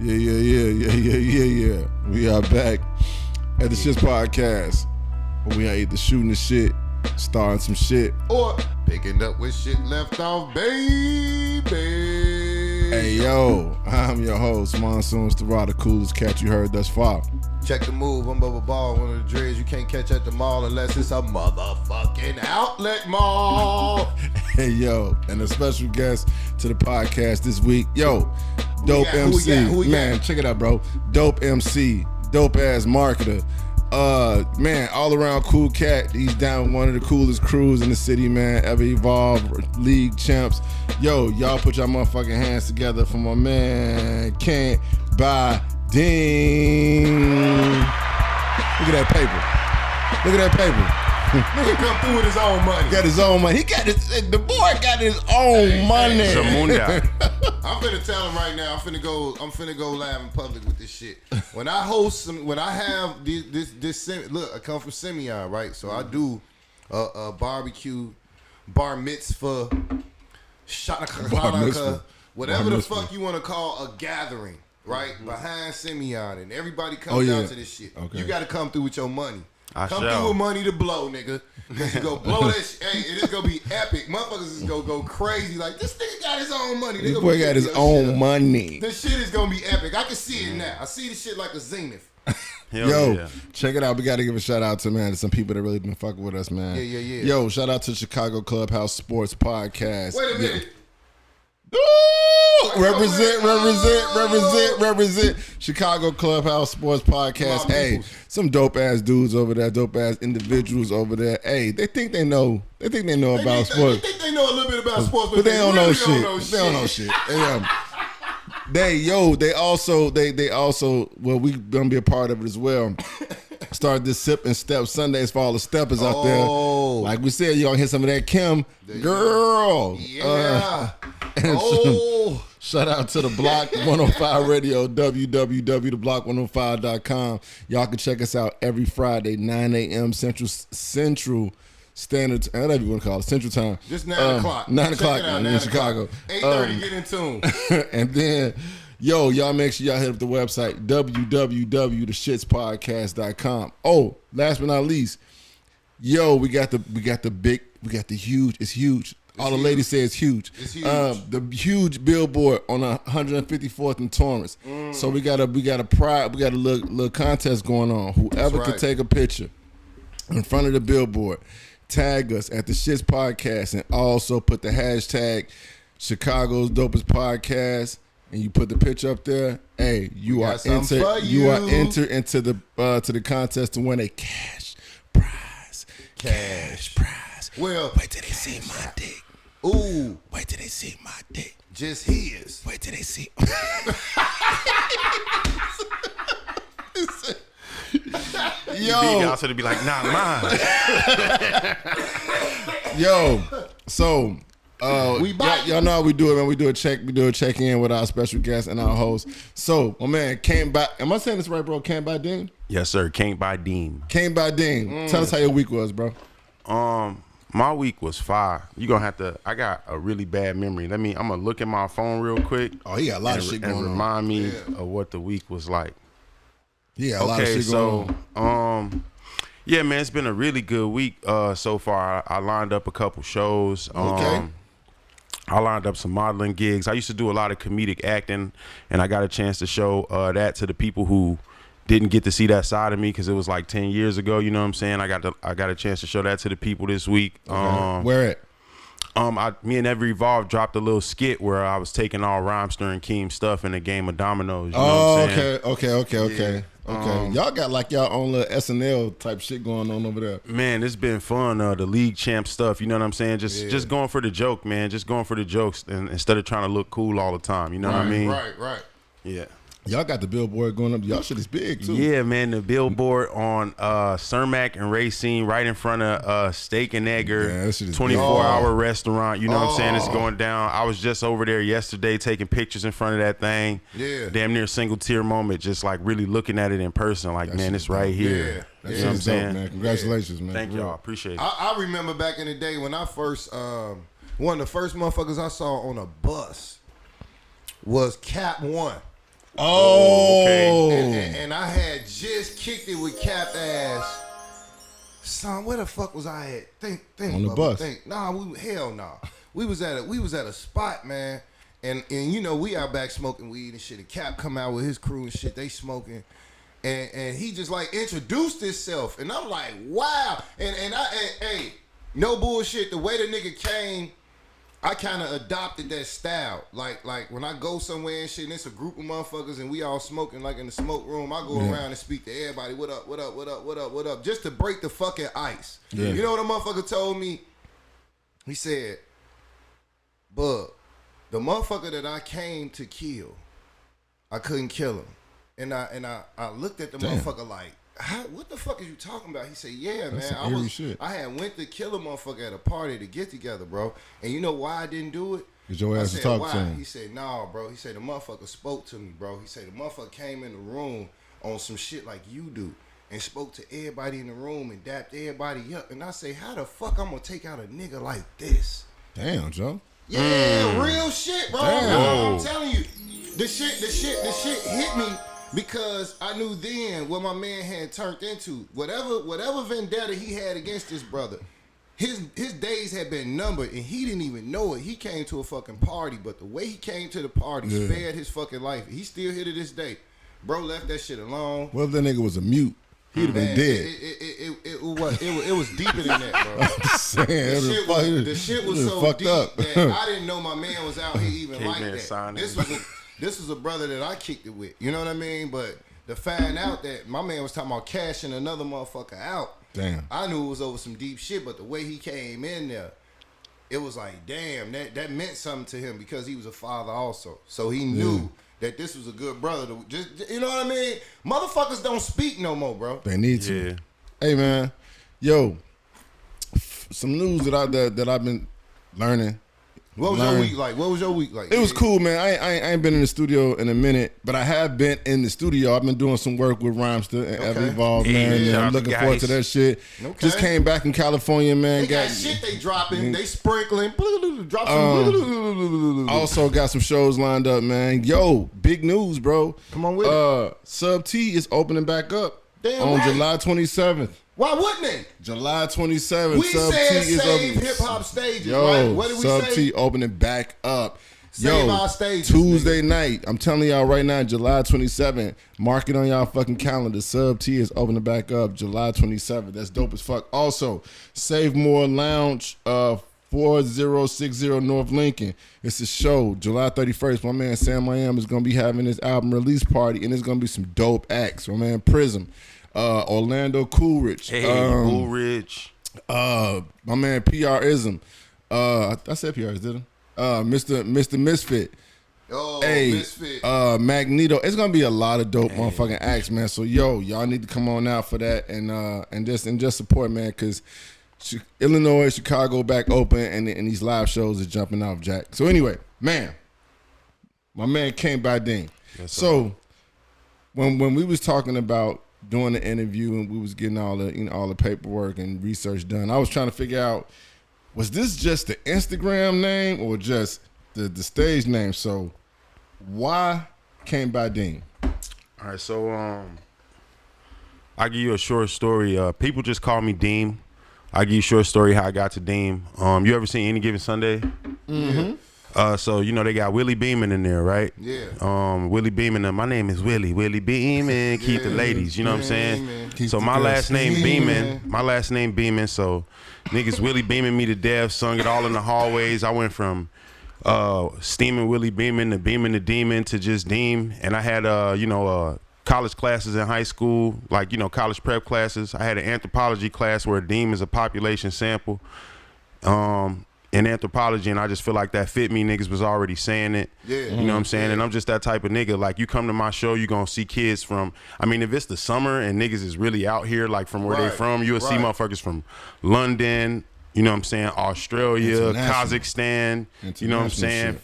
Yeah. We are back at the S.H.I.T.S podcast. We are either shooting the shit, starting some shit, or picking up with shit left off, baby. Hey, yo, I'm your host, Monsoon's the raw, the coolest cat you heard thus far. Check the move, I'm Bubba Ball, one of the dreads you can't catch at the mall unless it's a motherfucking outlet mall. Hey, yo, and a special guest to the podcast this week, yo, Dope MC. Who we Man, got? check it out, bro. Dope MC, dope ass marketer. Man, all around cool cat. He's down with one of the coolest crews in the city, man. Ever Evolve, League champs. Yo, y'all put y'all motherfucking hands together for my man, Can't Buy Ding. Look at that paper. Look at that paper. Nigga come through with his own money. Got his own money. The boy got his own money. I'm finna tell him right now. I'm finna go live in public with this shit. When I host some, when I have this look, I come from Simeon, right? So I do a barbecue, bar mitzvah, Hanukkah, whatever the fuck you want to call a gathering, right? Behind Simeon, and everybody comes down to this shit. Okay. You got to come through with your money. I Come shall. through with money to blow, nigga. Cause you go blow that shit. Hey, it is gonna be epic. Motherfuckers is gonna go crazy. Like, this nigga got his own money. This boy got his own money. This shit is gonna be epic. I can see it now. I see this shit like a zenith. Yo, check it out. We got to give a shout out to some people that really been fucking with us, man. Yeah. Yo, shout out to Chicago Clubhouse Sports Podcast. Wait a minute. Ooh, represent Chicago Clubhouse Sports Podcast. Hey, some dope ass dudes over there, dope ass individuals over there. Hey, they think they know about sports. They think they know a little bit about sports, but they don't know really shit. They don't know shit. They also well, we gonna be a part of it as well. Start this Sip and Step Sundays for all the steppers out there. Like we said, you gonna hear some of that Kim girl. Yeah. Shout out to the Block 105 Radio, www.theblock105.com. Y'all can check us out every Friday, 9 a.m. Central Standard, whatever you want to call it, Central Time. Just 9 o'clock. 9 o'clock in Chicago. 8:30, get in tune. And then, y'all make sure y'all hit up the website, www.theshitspodcast.com. Oh, last but not least, we got the huge, it's huge. All the ladies say it's huge. It's huge. The huge billboard on 154th and Torrance. So we got a little contest going on. Whoever can take a picture in front of the billboard, tag us at the S.H.I.T.S podcast, and also put the hashtag Chicago's Dopest Podcast, and you put the picture up there. Hey, you are entered into the contest to win a cash prize. Cash prize. Well, wait till they see my dick. Ooh. Wait till they see my dick. Just his. Wait till they see. Yo, big also to be like, not mine. Yo, so y'all know how we do it, man. We do a check in with our special guest and our host. So, my man, am I saying this right, bro? Can't Buy Ding? Yes, sir. Can't Buy Dean. Can't Buy Ding. Tell us how your week was, bro. My week was fire. You gonna have to. I got a really bad memory. I'm gonna look at my phone real quick. Oh, he got a lot of shit going on. And remind me of what the week was like. Yeah, a lot of shit going on. Yeah, man, it's been a really good week so far. I lined up a couple shows. I lined up some modeling gigs. I used to do a lot of comedic acting, and I got a chance to show that to the people who didn't get to see that side of me because it was like 10 years ago. You know what I'm saying? I got a chance to show that to the people this week. Where at? Me and Ever Evolve dropped a little skit where I was taking all Rhymester and Keem's stuff in a game of dominoes. You know what I'm saying? Okay. Y'all got like y'all own little SNL type shit going on over there. Man, it's been fun. The league champ stuff, you know what I'm saying? Just going for the joke, man. Just going for the jokes and instead of trying to look cool all the time. You know what I mean? Right. Yeah. Y'all got the billboard going up. Y'all shit is big too. Yeah, man. The billboard on Cermak and Racine, right in front of Steak and Egger, 24-hour restaurant. You know what I'm saying? It's going down. I was just over there yesterday taking pictures in front of that thing. Yeah. Damn near single tear moment, just like really looking at it in person. Like, man, it's right here. That You know what I'm shit's saying? dope, man. Congratulations, man. Thank y'all. Appreciate it. I remember back in the day when I first, one of the first motherfuckers I saw on a bus was Cap One. Oh. Okay. And I had just kicked it with Cap ass. Son, where the fuck was I at? Think on the bus. Hell nah. We was at a spot, man. And you know, we out back smoking weed and shit. And Cap come out with his crew and shit. They smoking. And he just like introduced himself. And I'm like, wow. And hey, no bullshit. The way the nigga came, I kind of adopted that style. Like when I go somewhere and shit, and it's a group of motherfuckers and we all smoking like in the smoke room, I go around and speak to everybody. What up, what up, what up, what up, what up? Just to break the fucking ice. Yeah. You know what a motherfucker told me? He said, Bub, the motherfucker that I came to kill, I couldn't kill him. And I looked at the motherfucker like, what the fuck is you talking about? He said, yeah, that's man. I had went to kill a motherfucker at a party to get together, bro. And you know why I didn't do it? Because your ass was talking to him. He said, nah, bro. He said, the motherfucker spoke to me, bro. He said, the motherfucker came in the room on some shit like you do and spoke to everybody in the room and dapped everybody up. And I say, how the fuck I'm going to take out a nigga like this? Damn, Joe. Yeah, real shit, bro. Damn. I'm telling you, the shit hit me. Because I knew then what my man had turned into. Whatever vendetta he had against this brother, his days had been numbered and he didn't even know it. He came to a fucking party, but the way he came to the party spared his fucking life. He's still here to this day. Bro left that shit alone. Well, if that nigga was a mute, he'd have been dead. It was deeper than that, bro. I'm just saying, the shit was so deep that I didn't know my man was out here even like that. This was a brother that I kicked it with. You know what I mean? But to find out that my man was talking about cashing another motherfucker out, damn, I knew it was over some deep shit. But the way he came in there, it was like, damn, that meant something to him because he was a father also. So he knew that this was a good brother. You know what I mean? Motherfuckers don't speak no more, bro. They need to. Yeah. Hey, man. Yo, some news that I've been learning. What was your week like? What was your week like? It was cool, man. I ain't been in the studio in a minute, but I have been in the studio. I've been doing some work with Rhymester and Ever Evolve, man. And I'm looking forward to that shit. Okay. Just came back in California, man. They got shit they dropping. They sprinkling. Drop some. Also got some shows lined up, man. Yo, big news, bro. Come on with it. S.H.I.T.T is opening back up on July 27th. Why wouldn't they? July 27th. We said save hip-hop stages, right? What did we say? S.H.I.T.T opening back up. Save our stages, Tuesday night. I'm telling y'all right now, July 27th. Mark it on y'all fucking calendar. S.H.I.T.T is opening back up July 27th. That's dope as fuck. Also, Save More Lounge 4060 North Lincoln. It's a show, July 31st. My man Sam I Am is going to be having his album release party, and it's going to be some dope acts. My man Prism. Orlando Coolidge. Hey, Coolidge. My man PR-ism. I said PR-ism, didn't I? Mr. Misfit. Oh, hey, Misfit. Magneto. It's gonna be a lot of dope motherfucking acts, man. So y'all need to come on out for that and just support, man, because Illinois, Chicago back open and these live shows are jumping off, Jack. So anyway, man, my man came by Dean. Yes, so when we was talking about doing the interview and we was getting all the paperwork and research done, I was trying to figure out, was this just the Instagram name or just the stage name? So why came by Dean? All right, so I'll give you a short story. People just call me Deem. I'll give you a short story how I got to Deem. You ever seen Any Given Sunday? Mm-hmm. So, you know, they got Willie Beeman in there, right? Yeah. Willie Beeman, my name is Willie Beeman, keep the ladies, you know what I'm saying? So my last name Beeman, so niggas Willie Beeman me to death, sung it all in the hallways. I went from steaming Willie Beeman to Demon to just Deem. And I had, college classes in high school, like, college prep classes. I had an anthropology class where Deem is a population sample. In anthropology, and I just feel like that fit me. Niggas was already saying it. Yeah. You know what I'm saying? And I'm just that type of nigga. Like, you come to my show, you gonna see kids from, if it's the summer and niggas is really out here, like from where they from, you'll see motherfuckers from London, you know what I'm saying, Australia, Kazakhstan, you know what I'm saying,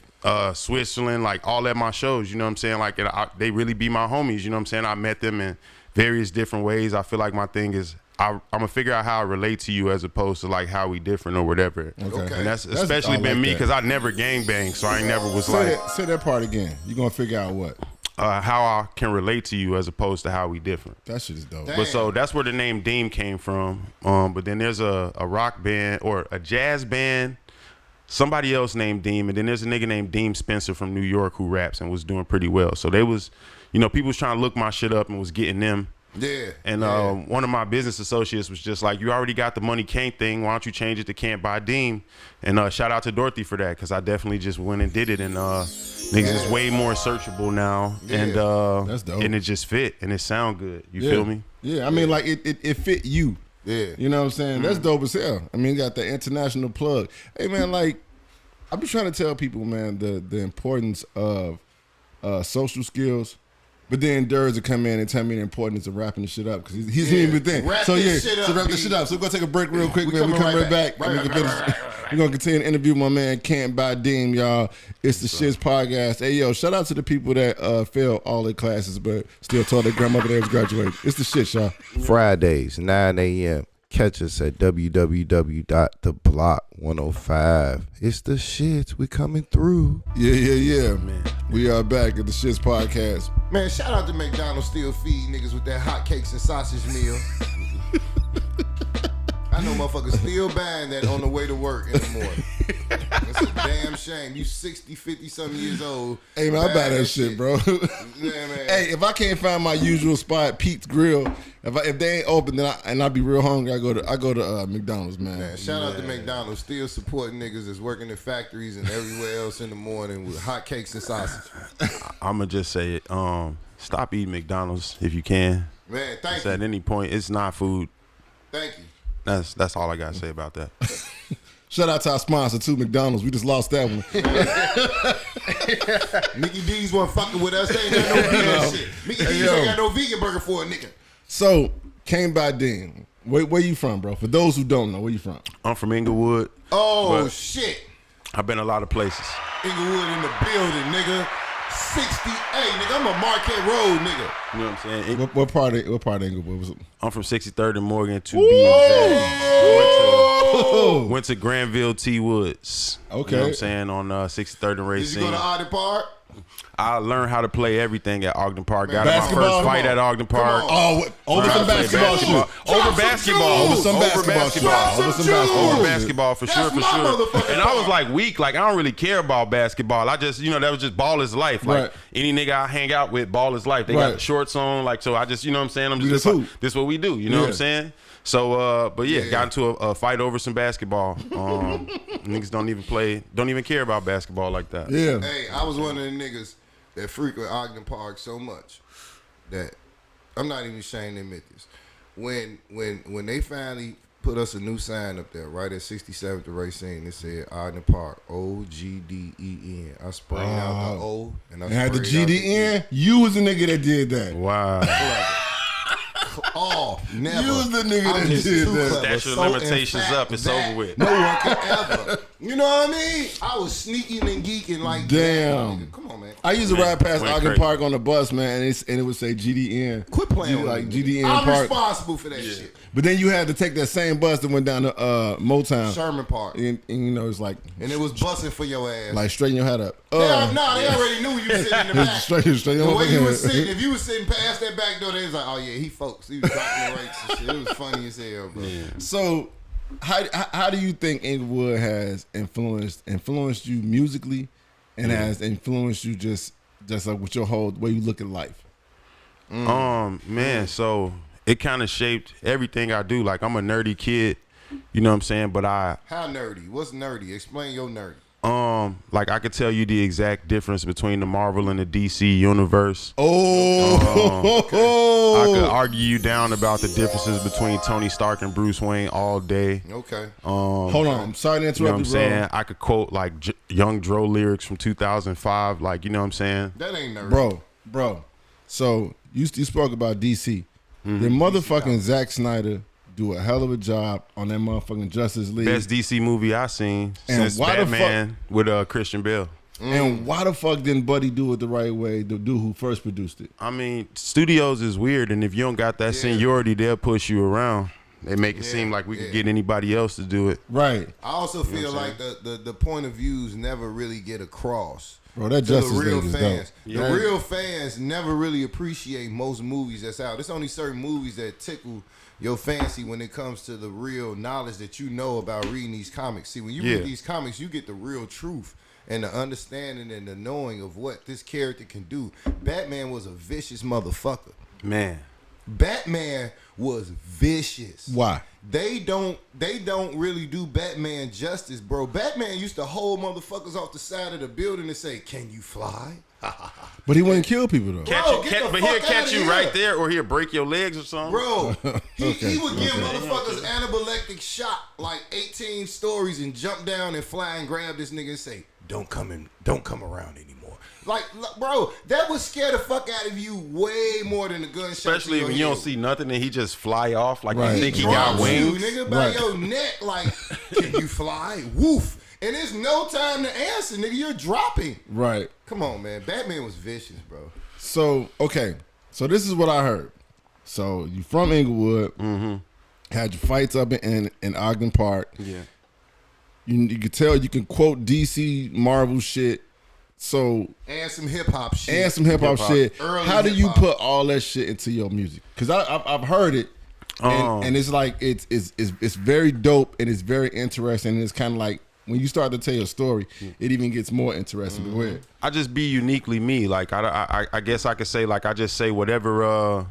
Switzerland, like all at my shows, you know what I'm saying? Like, they really be my homies, you know what I'm saying? I met them in various different ways. I feel like my thing is, I'm gonna figure out how I relate to you as opposed to like how we different or whatever. Okay. And that's especially been me because I never gangbanged, so I ain't never was say that part again. You gonna figure out what? how I can relate to you as opposed to how we different. That shit is dope. Damn. But so that's where the name Deem came from. But then there's a rock band or a jazz band, somebody else named Deem, and then there's a nigga named Deem Spencer from New York who raps and was doing pretty well. So they was, people was trying to look my shit up and was getting them. Yeah. And one of my business associates was just like, you already got the money can't thing. Why don't you change it to can't buy Deem? And shout out to Dorothy for that, because I definitely just went and did it. And niggas is way more searchable now. Yeah. And that's dope. And it just fit and it sound good. You feel me? Yeah, I mean, like it fit you. Yeah. You know what I'm saying? That's dope as hell. I mean, you got the international plug. Hey man, like I be trying to tell people, man, the importance of social skills. But then Durz will come in and tell me the importance of wrapping the shit up, because he's even thing. Wrap So this shit up, so wrap B. this shit up. So we're gonna take a break real quick, We man. We coming come right right back. back. And we're gonna continue to interview my man Can't Buy Deem, y'all. It's the S.H.I.T.S podcast. Hey yo, shout out to the people that failed all their classes but still taught their grandmother they was graduating. It's the shit, y'all. Fridays, 9 a.m. Catch us at www.theblock105. It's the shit. We coming through. Yeah, man. We are back at the S.H.I.T.S podcast. Man, shout out to McDonald's still feed niggas with that hot cakes and sausage meal. I know motherfuckers still buying that on the way to work in the morning. That's a damn shame. You 60, 50 something years old. Hey man, I buy that shit, bro. Yeah, man. Hey, if I can't find my usual spot, Pete's Grill, if they ain't open, then I be real hungry, I go to McDonald's, man. Man, shout out to McDonald's still supporting niggas that's working in factories and everywhere else in the morning with hot cakes and sausage. I'ma just say it. Stop eating McDonald's if you can. Man, thank At you. any point, it's not food. Thank you. That's all I gotta say about that. Shout out to our sponsor too, McDonald's. We just lost that one. Mickey D's wasn't fucking with us. They ain't got no vegan shit. Mickey D's ain't got no vegan burger for a nigga. So, Came by Dean. Where you from, bro? For those who don't know, where you from? I'm from Inglewood. Oh, But- shit. I've been a lot of places. Inglewood in the building, nigga. 68, nigga. I'm a Marquette Road, nigga. You know what I'm saying? What part of Inglewood was it? I'm from 63rd and Morgan to be exact. Went to Granville T. Woods. Okay. You know what I'm saying? On 63rd and Did Racine. you go to Ogden Park? I learned how to play everything at Ogden Park. Got in my Basketball? first fight Come at on. Ogden Park. Come Oh, over Learned some how to play basketball shit. Over basketball. Over some basketball shit. Drop Over some some basketball Over jewels. shit. basketball for That's sure, for my sure. motherfucking And I was part. like weak. Like I don't really care about basketball. I just, that was just ball is life. Like Right. any nigga I hang out with, ball is life. They Right. got the shorts on. Like so, I just, you know what I'm saying. I'm We just just like, hoop. this what we do. You know what Yeah. I'm saying. So, but yeah, Yeah. got into a fight over some basketball. Niggas don't even care about basketball like that. Yeah. Hey, I was one of the niggas that frequent Ogden Park so much that I'm not even ashamed to admit this. When they finally put us a new sign up there, right at 67th to Racine, it said Ogden Park, OGDEN. I sprayed out the O and I And had the sprayed out the E. GDN. You was the nigga that did that. Wow. Oh, never. You was the nigga I'm that just did too that. clever. Statute of So limitations in fact up, it's that over with. No one could ever. You know what I mean? I was sneaking and geeking like Damn. that. Come on, man. I used to Man, ride past went Ogden crazy. Park on the bus, man, and it would say GDN. Quit playing with like me. GDN I'm Park. responsible for that shit. But then you had to take that same bus that went down to Motown. Sherman Park. And it's like And it was busting for your ass. like straighten your head up. they already knew you was sitting in the back. straight The your way you was head. sitting, if you was sitting past that back door, they was like, oh yeah, he folks. He was dropping the rates and shit. It was funny as hell, bro. So, how do you think Inglewood has influenced you musically, and has influenced you just like with your whole way you look at life? Man, so it kind of shaped everything I do. Like I'm a nerdy kid, you know what I'm saying? But How nerdy? What's nerdy? Explain your nerdy. like I could tell you the exact difference between the Marvel and the DC universe. I could argue you down about the differences between Tony Stark and Bruce Wayne all day. Okay. Hold on, I'm sorry to interrupt You know what I'm you, bro. saying? I could quote like Young Dro lyrics from 2005, like, you know what I'm saying? That ain't nerdy. Bro. So you spoke about DC. Mm-hmm. The motherfucking Zack Snyder do a hell of a job on that motherfucking Justice League. Best DC movie I seen And since why the Batman with Christian Bale. And why the fuck didn't Buddy do it the right way? The dude who first produced it. I mean, studios is weird, and if you don't got that seniority, they'll push you around. They make it seem like we could get anybody else to do it. Right. I also feel like the point of views never really get across. Bro, that To the Justice real League is fans. dope. The real fans never really appreciate most movies that's out. There's only certain movies that tickle your fancy when it comes to the real knowledge that you know about reading these comics. See, when you read these comics, you get the real truth and the understanding and the knowing of what this character can do. Batman was a vicious motherfucker. Man. Batman was vicious. Why? They don't really do Batman justice, bro. Batman used to hold motherfuckers off the side of the building and say, "Can you fly?" But he wouldn't kill people though. But he'll catch you right there, or he'll break your legs or something. Bro, he would give motherfuckers anaphylactic shock like 18 stories and jump down and fly and grab this nigga and say, don't come around anymore. Like, bro, that would scare the fuck out of you way more than the gunshot. Especially when you don't see nothing and he just fly off like Right. you think he got wings. Nigga, by your neck, like, can you fly? Woof. And there's no time to answer, nigga. You're dropping. Right. Come on, man. Batman was vicious, bro. So, okay. So this is what I heard. So you from Inglewood, had your fights up in Ogden Park. Yeah. You could tell you can quote DC Marvel shit. So And some hip hop shit. and some hip hop shit. Early How do you hip-hop. put all that shit into your music? Because I've heard it, and it's like it's very dope and it's very interesting. And it's kind of like when you start to tell your story, it even gets more interesting. Go ahead. I just be uniquely me. Like I guess I could say like I just say whatever.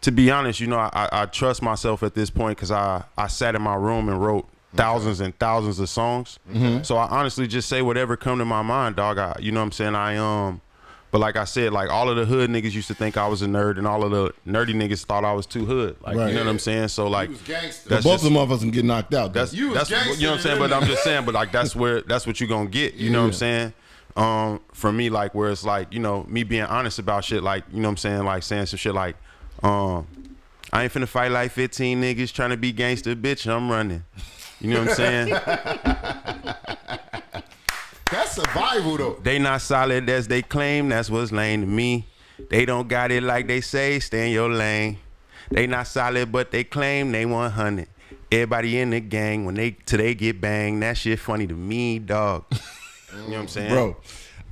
To be honest, you know, I trust myself at this point because I sat in my room and wrote thousands and thousands of songs. So I honestly just say whatever come to my mind, dog. You know what I'm saying? But like I said, like all of the hood niggas used to think I was a nerd, and all of the nerdy niggas thought I was too hood. Like Right. you know what I'm saying? So like You was gangster. that's Both just- of them motherfuckers can get knocked out. That's You was you know what I'm saying, but I'm just saying, but like that's what you gonna get. You know what I'm saying? For me, like where it's like, you know, me being honest about shit, like, you know what I'm saying, like saying some shit like, I ain't finna fight like 15 niggas trying to be gangster, bitch. I'm running. You know what I'm saying? That's survival, though. They not solid as they claim. That's what's lame to me. They don't got it like they say. Stay in your lane. They not solid, but they claim they 100. Everybody in the gang till they get banged. That shit funny to me, dog. You know what I'm saying, Bro,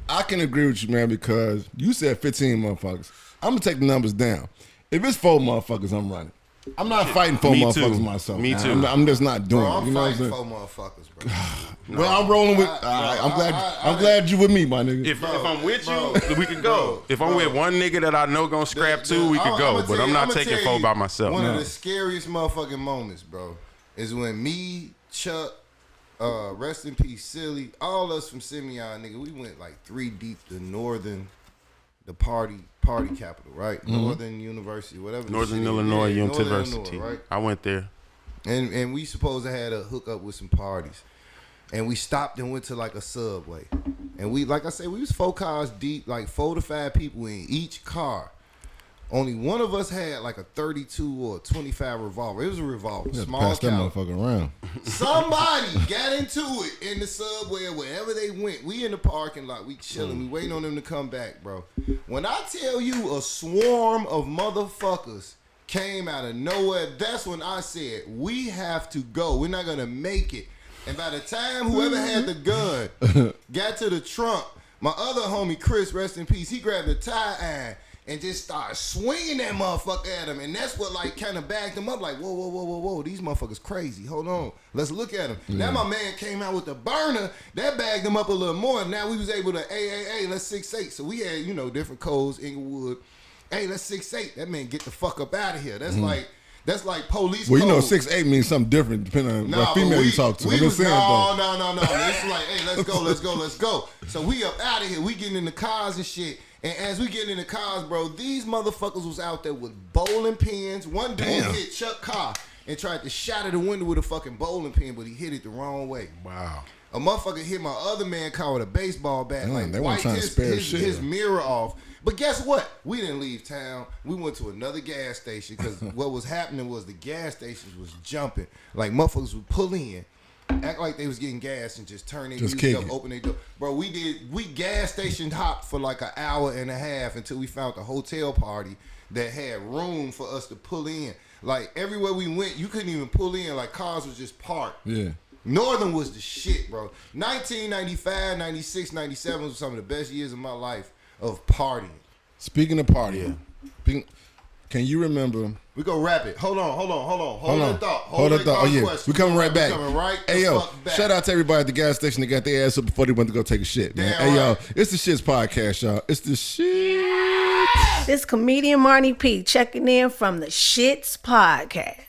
I can agree with you, man, because you said 15 motherfuckers. I'm gonna take the numbers down. If it's 4 motherfuckers, I'm running. I'm not fighting 4 Me motherfuckers too. myself. Me man. too. I'm just not doing Bro, it. I'm You know what I'm fighting saying? 4 motherfuckers, bro. Well, I'm rolling with. I'm glad you with me, my nigga. If I'm with bro, you, we could go. If I'm with one nigga that I know gonna scrap two, we could go. But I'm not taking 4 by myself. One of the scariest motherfucking moments, bro, is when me, Chuck, rest in peace, Silly, all us from Simeon, nigga, we went like 3 deep to the party capital, right? Northern University, whatever. the Northern shit is. Illinois Yeah, Northern University. Illinois, right? I went there. And we supposed to had a hook up with some parties. And we stopped and went to like a Subway. And we, like I said, we was 4 cars deep, like 4 to 5 people in each car. Only one of us had like a 32 or a 25 revolver. It was a revolver, Yeah, small pass that caliber. motherfucker around. Somebody got into it in the Subway or wherever they went. We in the parking lot, we chilling, we waiting on them to come back, bro. When I tell you a swarm of motherfuckers came out of nowhere, that's when I said, we have to go. We're not gonna make it. And by the time whoever had the gun got to the trunk, my other homie, Chris, rest in peace, he grabbed a tie iron and just started swinging that motherfucker at him. And that's what, like, kind of backed him up. Like, whoa. These motherfuckers crazy. Hold on. Let's look at him. Now my man came out with the burner. That bagged him up a little more. Now we was able to, hey, let's 6'8". So we had, you know, different codes, Inglewood. Hey, let's 6'8". That man get the fuck up out of here. That's like police Well, you know, code. 6'8" means something different depending on what but female you talk to. We I'm was, just saying, though. no. It's like, hey, let's go. So we up out of here. We getting in the cars and shit. And as we getting in the cars, bro, these motherfuckers was out there with bowling pins. One dude hit Chuck car and tried to shatter the window with a fucking bowling pin, but he hit it the wrong way. Wow. A motherfucker hit my other man car with a baseball bat. Damn, like they weren't wiped trying to spare shit. his mirror off. But guess what? We didn't leave town. We went to another gas station because what was happening was the gas stations was jumping. Like motherfuckers would pull in, act like they was getting gas and just turn their music up, open their door. Bro, we gas station hopped for like an hour and a half until we found the hotel party that had room for us to pull in. Like everywhere we went, you couldn't even pull in. Like cars was just parked. Yeah. Northern was the shit, bro. 1995, 96, 97 was some of the best years of my life of partying. Speaking of partying, can you remember? We go rapid. Hold on. Hold that thought. Hold that thought. Oh yeah, question. we coming right back. Coming right hey yo, back. shout out to everybody at the gas station that got their ass up before they went to go take a shit, man. Damn hey yo, right. it's the Shits podcast, y'all. It's the shit. This comedian Marnie P checking in from the Shits podcast.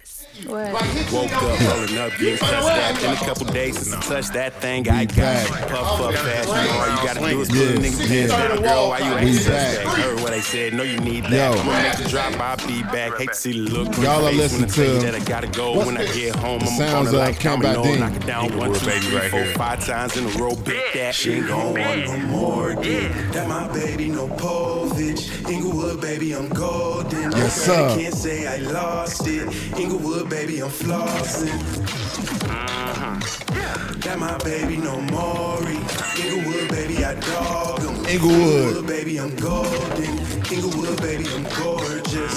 What? Woke up, rolling up, getting cussed at. In a couple days since I touched that thing, I got back. puff up fast. You know all you gotta do is put a nigga pants down, girl. Why you ain't back. Heard what I said? No, you need that. Yo. I'ma make the drop, I'll be back. Hate to see the look on Y'all are your face when I listening tell you to- that I gotta go. When I get home, I'm sounds gonna of like Count domino, Badim. knock it down 1, 2, 3, 4, 5 times in a row. Big that She ain't gon' want no more dick. That my baby, no Povich. Inglewood, baby, I'm golden. Yes, sir. I can't say I lost it. Inglewood, baby, I'm flossing. That my baby, no Maury. Inglewood, baby, I dog him. Inglewood. Baby, I'm golden. Inglewood, baby, I'm gorgeous.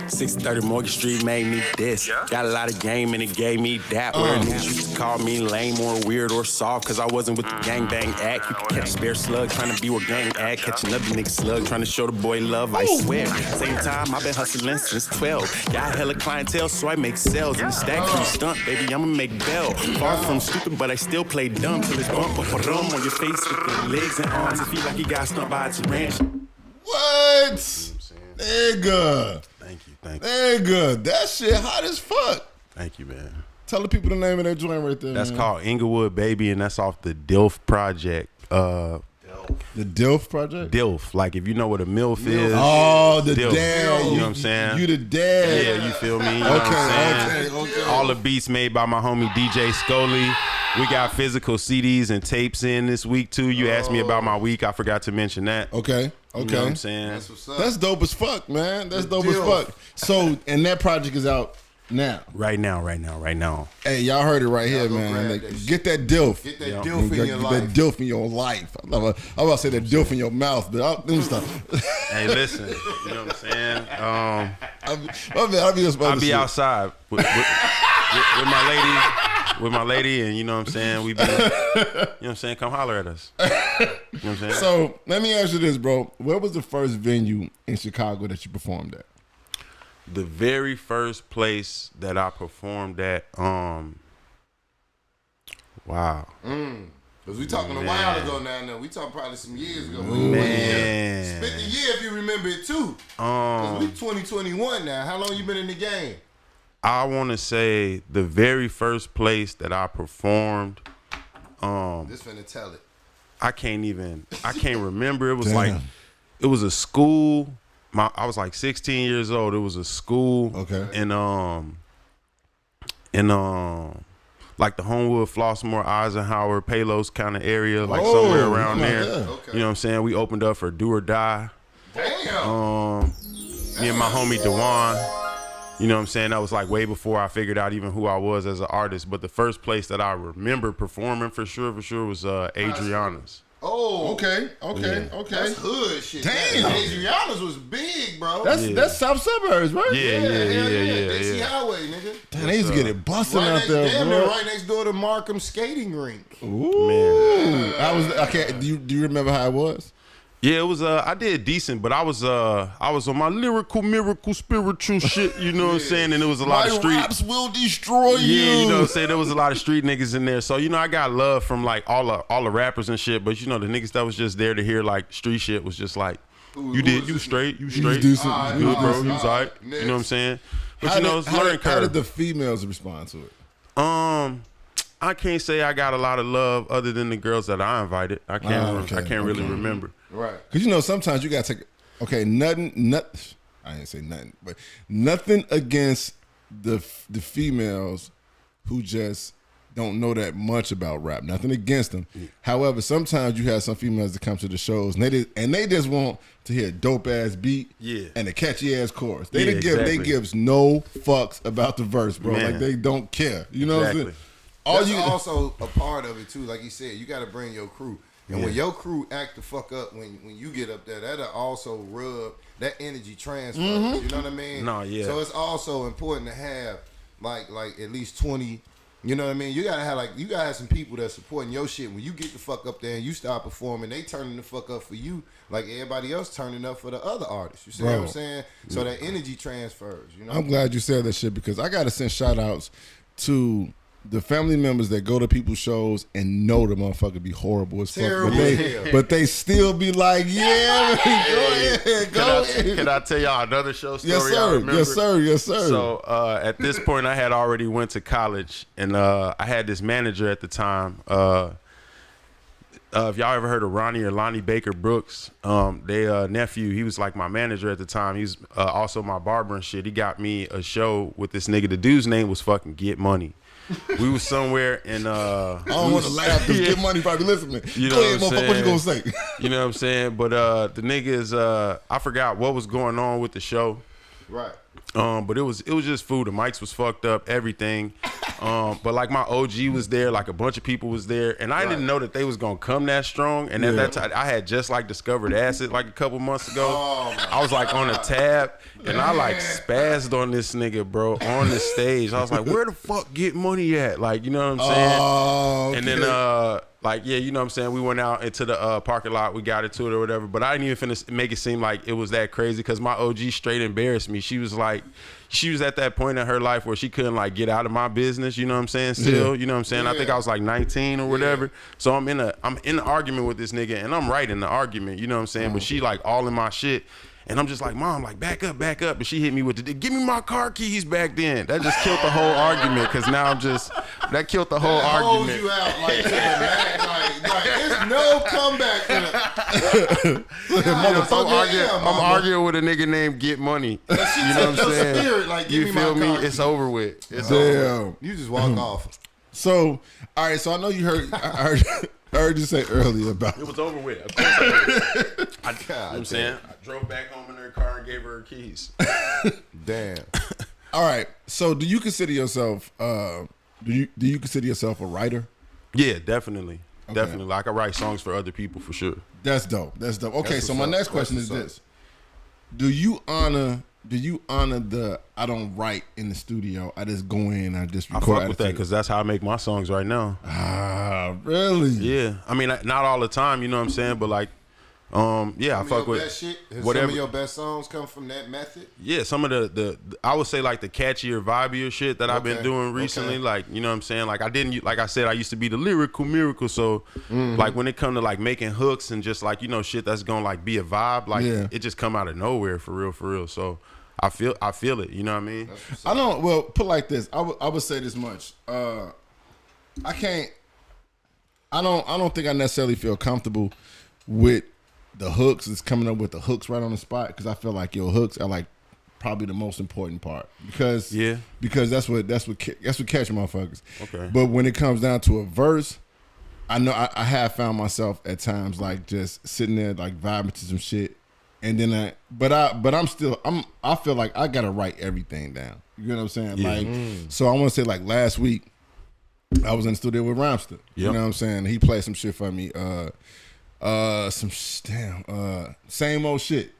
630 Morgan Street made me this. Got a lot of game and it gave me that. Where niggas used to call me lame or weird or soft, cause I wasn't with the gangbang act. You can catch a spare slug trying to be where gang act. Catch another nigga slug trying to show the boy love, I swear. Same time, I've been hustling since 12. Got hella clientele, so I make sales. And the stack from stunt, baby, I'ma make bail. Far from stupid, but I still play dumb. Till it's bump up a rum on your face with the legs and arms. It feel like you got stumped by a tarantula. What? Nigga. Thank you. Nigga. That shit hot as fuck. Thank you, man. Tell the people the name of that joint right there. That's man. called Inglewood Baby, and that's off the DILF project. The DILF project? DILF, like if you know what a MILF is. Oh, the DILF. dad. You know what I'm saying? You the dad. Yeah, you feel me? You know what I'm saying? Okay. All the beats made by my homie DJ Scully. We got physical CDs and tapes in this week too. You asked me about my week. I forgot to mention that. Okay. You know what I'm saying? That's what's up. That's dope as fuck, man. That's dope as DILF. fuck. So, and that project is out now. Right now. Hey, y'all heard it right here, go man. grab like, that get that DILF. Get that dilf in your Get life. that DILF in your life. I'm about to say that DILF in your mouth, but let me stop. Hey, listen. You know what I'm saying? I'll be outside with my lady, and you know what I'm saying? We be, you know what I'm saying? Come holler at us. You know what I'm saying? So let me ask you this, bro. Where was the first venue in Chicago that you performed at? The very first place that I performed at, wow. Cause we talking a while ago now. We talking probably some years ago. Man. Spent the year if you remember it too. Cause we 2021 now. How long you been in the game? I want to say the very first place that I performed, This finna tell it. I can't remember. It was Damn. like, it was a school. I was like 16 years old. It was a school. Okay. In like the Homewood, Flossmoor, Eisenhower, Palos kind of area, like somewhere around there. yeah. Okay. You know what I'm saying? We opened up for Do or Die. Damn. Me and my homie Dewan. You know what I'm saying? That was like way before I figured out even who I was as an artist. But the first place that I remember performing for sure was Adriana's. Oh, Okay. That's hood shit. Damn. Adriana's was big, bro. That's South Suburbs, right? Yeah. Dixie Highway, nigga. Damn, they used to get it busting Right out next, there, damn bro. near right next door to Markham skating rink. Man. I can't. Do you remember how it was? Yeah, it was I did decent, but I was on my lyrical miracle spiritual shit, you know what I'm saying? And it was a lot of street raps will destroy you. Yeah, you know what I'm saying? There was a lot of street niggas in there. So, you know, I got love from like all the rappers and shit, but you know, the niggas that was just there to hear like street shit was just like, you straight. decent. Good, bro. You was all right. You know what I'm saying? But you know, it's learning How did curve. the females respond to it? I can't say I got a lot of love other than the girls that I invited. I can't really remember. Right. Because you know sometimes you gotta take. Okay, nothing. I ain't say nothing, but nothing against the females who just don't know that much about rap. Nothing against them. Yeah. However, sometimes you have some females that come to the shows and they just want to hear a dope ass beat, and a catchy ass chorus. They gives no fucks about the verse, bro. Man. Like they don't care. You know what I'm saying? That's also a part of it too. Like you said, you got to bring your crew. And when your crew act the fuck up, when you get up there, that'll also rub that energy transfer. You know what I mean? No, yeah. So it's also important to have like at least 20. You know what I mean? You gotta have some people that supporting your shit. When you get the fuck up there and you start performing, they turning the fuck up for you, like everybody else turning up for the other artists. You see what I'm saying? So that energy transfers. You know. I'm glad you said that shit because I gotta send shout outs to the family members that go to people's shows and know the motherfucker be horrible as fuck, but they still be like, yeah, go ahead. Can I tell y'all another show story? Yes, sir. Yes, sir. So at this point, I had already went to college, and I had this manager at the time. If y'all ever heard of Ronnie or Lonnie Baker Brooks, they nephew, he was like my manager at the time. He was also my barber and shit. He got me a show with this nigga. The dude's name was fucking Get Money. We was somewhere in I don't want to laugh because Get Money probably listening. You know Go ahead, motherfucker, what you gonna say? You know what I'm saying? But the niggas, I forgot what was going on with the show. Right. But it was just food. The mics was fucked up, everything. But like my OG was there, like a bunch of people was there, and I didn't know that they was gonna come that strong. And at that time, I had just like discovered acid like a couple months ago. I was like on a tab, and I like spazzed on this nigga, bro, on the stage. I was like, where the fuck Get Money at? Like, you know what I'm saying? Okay. And then like, yeah, you know what I'm saying? We went out into the parking lot. We got into it or whatever. But I didn't even make it seem like it was that crazy because my OG straight embarrassed me. She was like, she was at that point in her life where she couldn't like get out of my business. You know what I'm saying? Still, you know what I'm saying? I think I was like 19 or whatever. So I'm in an argument with this nigga, and I'm right in the argument. You know what I'm saying? But she like all in my shit. And I'm just like, Mom, like, back up. And she hit me with give me my car keys back then. That just killed the whole argument because now that killed the whole argument. Holds you out like to the back, like there's no comeback to the I'm arguing with a nigga named Get Money. You know what I'm saying? Spirit, like, you feel me? It's over with. It's Damn. over with. You just walk off. So, all right. So I know you heard. I heard you say earlier about it was over with. Of course I did. You know what I'm saying? I drove back home in her car and gave her keys. Damn. All right. So do you consider yourself do you consider yourself a writer? Yeah, definitely. Okay. Definitely. Like I write songs for other people for sure. That's dope. Okay, That's so what's my up. next question is this. Do you honor the I don't write in the studio, I just go in, I just record? I fuck with that because that's how I make my songs right now. Ah, really? Yeah. I mean, not all the time, you know what I'm saying? But like, yeah, I fuck with best shit? whatever. Some of your best songs come from that method? Yeah, some of the I would say like the catchier, vibier shit that I've been doing recently. Like, you know what I'm saying? Like like I said, I used to be the lyrical miracle. So like when it come to like making hooks and just like, you know, shit that's gonna like be a vibe, like it just come out of nowhere for real. So I feel it, you know what I mean? I don't, well, put it like this. I would say this much. I don't think I necessarily feel comfortable with the hooks. It's coming up with the hooks right on the spot because I feel like your hooks are like probably the most important part because that's what catch motherfuckers. Okay. But when it comes down to a verse, I know I have found myself at times like just sitting there like vibing to some shit, and then I feel like I gotta write everything down. You know what I'm saying? Yeah. Like so I want to say like last week I was in the studio with Rhymester. You know what I'm saying? He played some shit for me. Same old shit.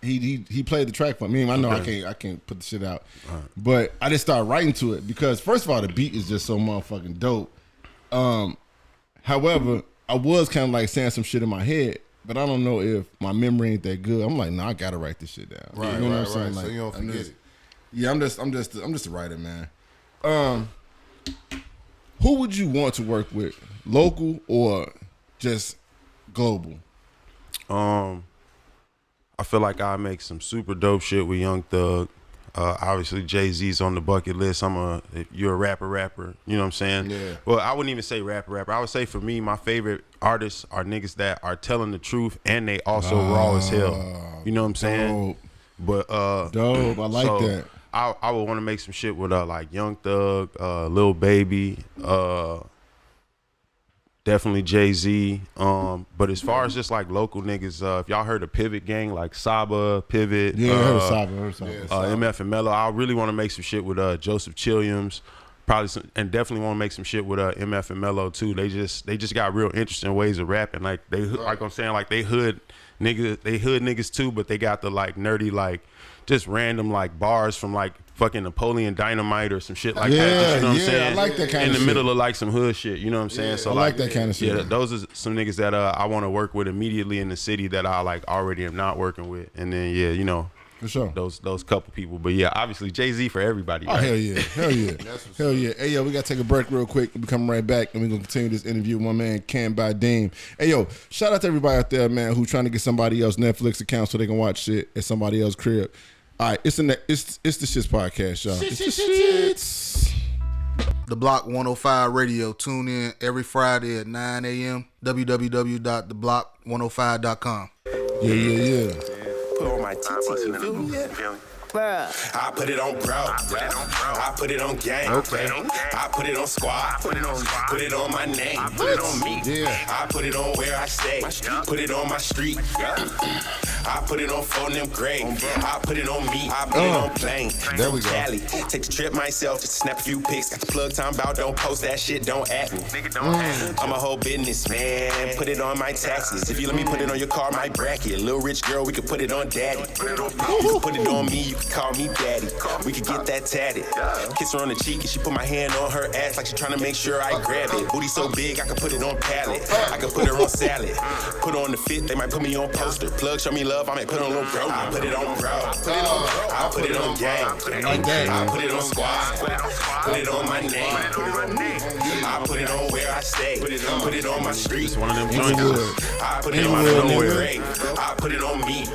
He played the track for me. I know I can't put the shit out, but I just started writing to it because first of all the beat is just so motherfucking dope. However, I was kind of like saying some shit in my head, but I don't know if my memory ain't that good. I'm like, I gotta write this shit down. Right, you know what I'm saying? Right. Like, so you don't forget it. Yeah, I'm just a writer, man. Who would you want to work with, local or just global? I feel like I make some super dope shit with Young Thug. Obviously Jay-Z's on the bucket list. You're a rapper, you know what I'm saying? Yeah. Well, I wouldn't even say rapper. I would say for me, my favorite artists are niggas that are telling the truth and they also raw as hell. You know what I'm saying? Dope. But dope. I like that. I would want to make some shit with like Young Thug, Lil Baby, definitely Jay-Z. But as far as just like local niggas, if y'all heard of Pivot Gang, like Saba, Pivot, I heard of Saba. MF and Mello, I really want to make some shit with Joseph Chilliams, probably and definitely want to make some shit with MF and Mello too. They just got real interesting ways of rapping. Like like I'm saying, like they hood niggas too, but they got the like nerdy like just random like bars from like fucking Napoleon Dynamite or some shit like that. You know what I'm saying? I like that kind in of the shit. middle of like some hood shit. You know what I'm saying? So I like that kind of shit. Yeah, those are some niggas that I want to work with immediately in the city that I like already am not working with. And then you know. For sure. Those couple people. But yeah, obviously Jay-Z for everybody. Oh, right? hell yeah. Hell yeah. Hell yeah. Hey, yo, we got to take a break real quick. We'll be coming right back, and we're going to continue this interview with my man, Cam Badim. Hey, yo, shout out to everybody out there, man, who's trying to get somebody else Netflix account so they can watch shit at somebody else's crib. All right, it's the S.H.I.T.S podcast, y'all. It's the Shits. The Block 105 Radio. Tune in every Friday at 9 a.m. www.theblock105.com. Yeah. Put on my TT, you feel me? I put it on bro. I put it on gang. Okay. I put it on squad. Put it on my name. Put it on me. Yeah. I put it on where I stay. Put it on my street. I put it on phone them grave. I put it on me. I put it on plane. There we go. Cali. Take the trip myself. Just snap a few pics. Got the plug time about. Don't post that shit. Don't at me. I'm a whole business man. Put it on my taxes. If you let me put it on your car, my bracket. Little rich girl, we could put it on daddy. You can put it on me. You can call me daddy. We could get that tatted. Kiss her on the cheek and she put my hand on her ass like she trying to make sure I grab it. Booty so big I could put it on pallet. I could put her on salad. Put her on the fit, they might put me on poster. Plug show me love, I might put on little bro. I put it on bro. I put it on gang. I put it on squad. Put it on my name. I put it on where I stay. Put it on my street. It's one of them joints. I put it on my grave. I put it on me.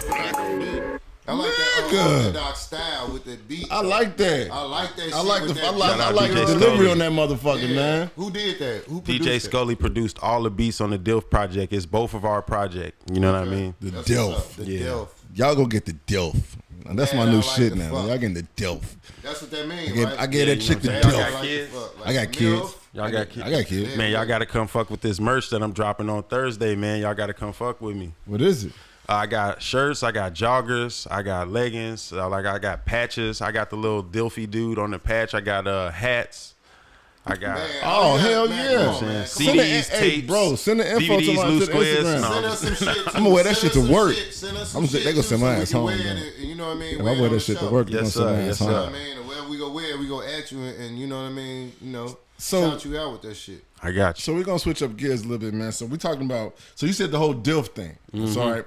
I like that Doc style with the beat. I like that. I like that shit. I like with the that I like the DJ delivery Scully. on that motherfucker, man. Who did that? Who produced DJ that? Scully produced all the beats on the DILF project. It's both of our project. You know what I mean? The That's what's up. DILF. The Yeah. DILF. Y'all go get the DILF. Now, that's Man, my new I like shit the now. fuck. Y'all getting the DILF. That's what that means, I gave that chick the know what I'm saying? DILF. Y'all got kids? I got kids. Y'all got kids. I got kids. Man, y'all got to come fuck with this merch that I'm dropping on Thursday, man. Y'all got to come fuck with me. What is it? I got shirts, I got joggers, I got leggings, I got patches. I got the little Dilfy dude on the patch. I got hats. I got Oh, hell man, yeah. come on, man. CDs, Hey, tapes, bro, send the info DVDs, to my loose to the squares. Instagram. No. Send us some shit. I'ma wear that shit to work. Send us I'm some they gonna send my ass home, You though. know what I mean? If I wear that shit to work, they gonna Yes, send my sir. ass Yes, home. You know sir. what I mean? And wherever we go, we go at you, and you know what I mean? You know, So- shout you out with that shit. I got you. So we're gonna switch up gears a little bit, man. So we're talking about. So you said the whole DILF thing. It's all right.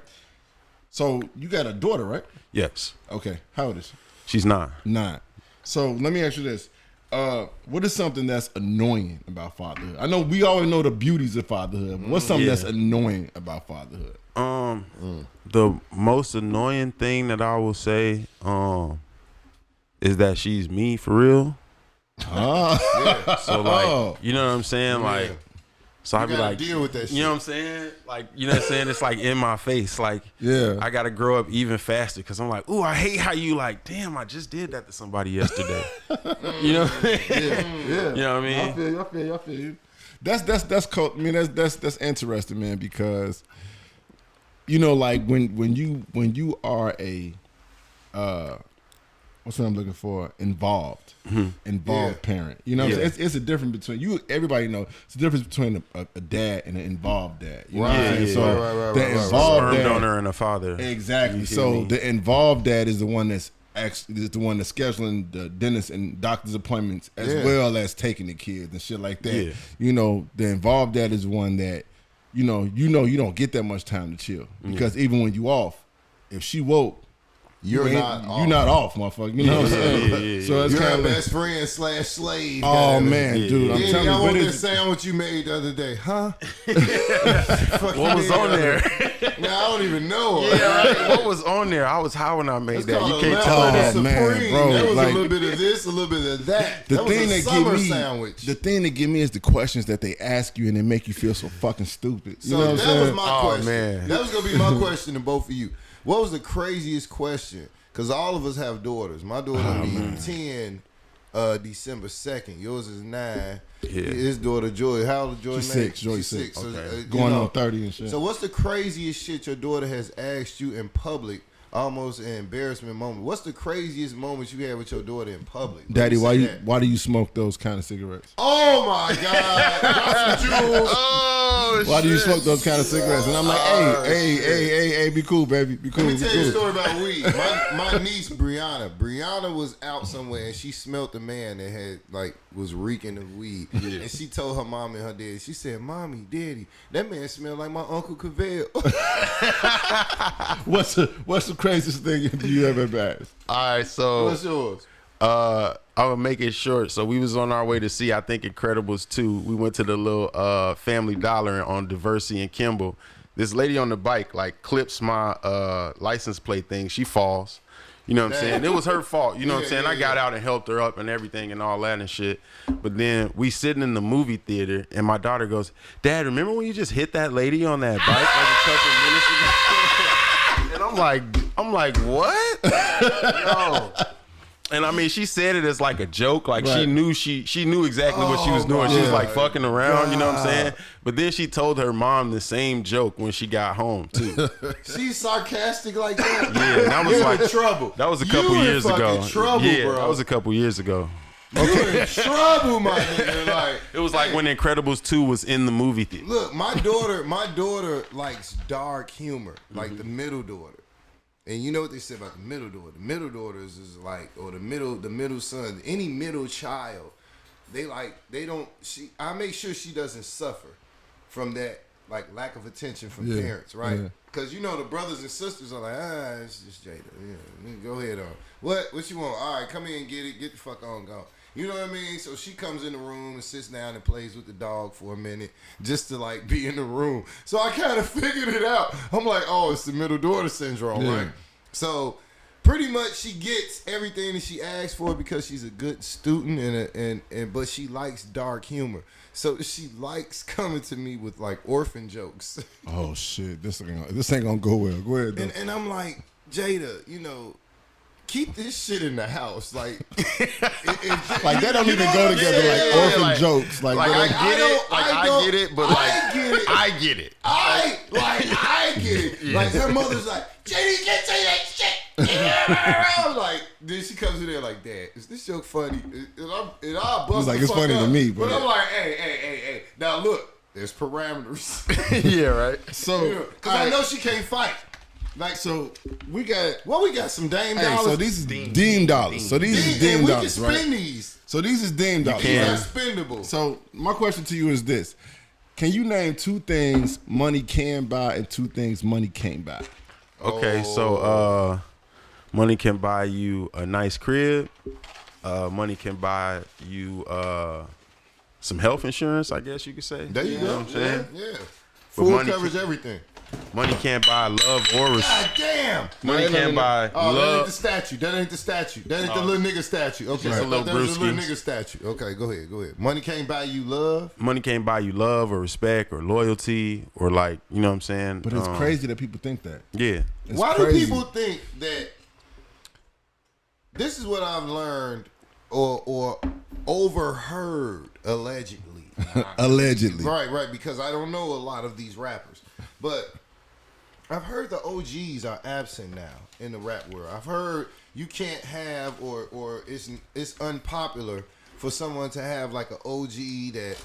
So you got a daughter, right? Yes. Okay. How old is she? She's 9. 9. So let me ask you this: what is something that's annoying about fatherhood? I know we always know the beauties of fatherhood. But what's something Yeah. that's annoying about fatherhood? The most annoying thing that I will say is that she's me for real. So like, you know what I'm saying? Like, so I be gotta like, deal with that shit. You know what I'm saying? Like, you know what I'm saying? It's like in my face. Like, Yeah. I gotta grow up even faster because I'm like, ooh, I hate how you like. Damn, I just did that to somebody yesterday. You know? What I mean? Yeah. You know what I mean? I feel you. That's cool. I mean, that's interesting, man, because you know, like when you are a what's what I'm looking for? Involved parent. You know, what I'm saying? It's a difference between you. Everybody know it's a difference between a dad and an involved dad. You know what I'm saying? So right, the involved Sperm dad, donor and a father. exactly. You feel So me? the involved dad is the one that's scheduling the dentist and doctor's appointments as well as taking the kids and shit like that. Yeah. You know, the involved dad is the one that you know you don't get that much time to chill because even when you off, if she woke, You're you not off. You're not off, motherfucker. You know what I'm saying? So it's You're kind her of best friend / slave. oh goddamn it. man, dude, I'm Yeah, telling you, I what want that is sandwich you made the other day, huh? What was on there? Now I don't even know. Yeah, right. What was on there? I was high when I made It's that. called You a can't Lamb tell of that. Oh, man, Supreme. bro, That was like- a little bit of this, a little bit of that. the That thing was a that summer get me? sandwich. The thing that get me is the questions that they ask you and they make you feel so fucking stupid. You So know what I'm that saying? was my question. man. That was gonna be my question to both of you. What was the craziest question? Because all of us have daughters. My daughter be 10 December 2nd. Yours is 9. Yeah. His daughter Joy. How old is Joy? She's now? 6. Joy's She's 6. So, Going you know, on 30 and shit. So what's the craziest shit your daughter has asked you in public almost an embarrassment moment. What's the craziest moments you had with your daughter in public? Daddy, why do you smoke those kind of cigarettes? Oh my God! Drop some jewels. Oh, Why do you smoke those kind of cigarettes? And I'm like, hey, be cool, baby, be cool. Let me tell you a story about weed. My niece Brianna was out somewhere and she smelt a man that was reeking of weed. Yeah. And she told her mom and her dad, she said, "Mommy, Daddy, that man smelled like my Uncle Cavell." What's the craziest thing you ever had? All right, so What's yours? I will make it short. So we was on our way to see, I think, Incredibles 2. We went to the little Family Dollar on Diversey and Kimball. This lady on the bike clips my license plate thing. She falls. You know what I'm saying? It was her fault. You know what I'm saying? I got out and helped her up and everything and all that and shit. But then we sitting in the movie theater and my daughter goes, "Dad, remember when you just hit that lady on that bike like a couple minutes ago?" And I'm like, what? Yo. And I mean, she said it as like a joke, like she knew exactly what she was doing. She was like fucking around, you know what I'm saying? But then she told her mom the same joke when she got home too. She's sarcastic like that. Yeah, that was in trouble. That was a couple years ago. Trouble, yeah, bro. that was a couple years ago. You're in trouble, my nigga. It was like when Incredibles 2 was in the movie theater. Look, my daughter likes dark humor, like the middle daughter. And you know what they say about the middle daughter? The middle daughters is like, or the middle son, any middle child, I make sure she doesn't suffer from that lack of attention from parents, right? Because the brothers and sisters are like, it's just Jada. Yeah, go ahead on. What you want? All right, come in and get it. Get the fuck on, go. You know what I mean? So she comes in the room and sits down and plays with the dog for a minute just to be in the room. So I kind of figured it out. I'm like, oh, it's the middle daughter syndrome, right? So pretty much she gets everything that she asks for because she's a good student but she likes dark humor. So she likes coming to me with orphan jokes. Oh shit, this ain't gonna go well. Go ahead. And I'm like, Jada, keep this shit in the house. That don't even go together. Orphan jokes. I get it, but I get it. I get it. Her mother's like, Jada, you can't say that shit. I was like, then she comes in there like, Dad, is this joke funny? And I'll bust it's funny to me, but I'm like, hey. Now look, there's parameters. Yeah, right. So, because I know she can't fight. So we got some Dame dollars. So these is Deem dollars. So these is Deem dollars, right? We can spend these. So these is Deem dollars. These are spendable. So my question to you is this: can you name 2 things money can buy and 2 things money can't buy? Okay, so money can buy you a nice crib. Money can buy you some health insurance, I guess you could say. There you go. You know what I'm saying? Yeah. But Full coverage, everything. Money can't buy love or respect. God damn. Money can't buy love. That ain't the statue. That ain't the little nigga statue. Okay. Just a little that was a little brewskis. nigga statue. Okay, go ahead. Money can't buy you love. Money can't buy you love or respect or loyalty or you know what I'm saying? But it's crazy that people think that. Yeah. It's Why crazy. do people think that? This is what I've learned or overheard allegedly. Allegedly. Right, because I don't know a lot of these rappers. But I've heard the OGs are absent now in the rap world. I've heard you can't have or it's unpopular for someone to have an OG that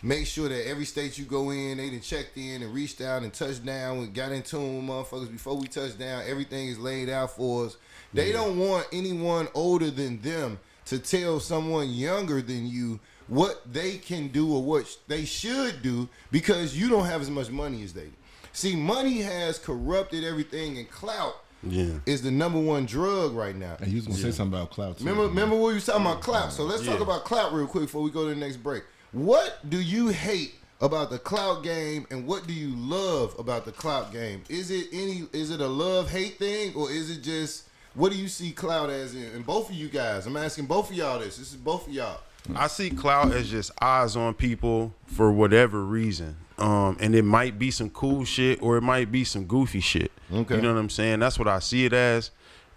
makes sure that every state you go in, they done checked in and reached out and touched down and got in tune with motherfuckers before we touched down. Everything is laid out for us. They don't want anyone older than them to tell someone younger than you what they can do or what they should do because you don't have as much money as they do. See, money has corrupted everything, and clout is the number one drug right now. And you was gonna say something about clout too. Remember what you was talking about clout. So let's talk about clout real quick before we go to the next break. What do you hate about the clout game, and what do you love about the clout game? Is it a love-hate thing, or is it just, what do you see clout as in both of you guys? I'm asking both of y'all this. This is both of y'all. I see clout as just eyes on people for whatever reason. And it might be some cool shit or it might be some goofy shit. Okay. You know what I'm saying? That's what I see it as.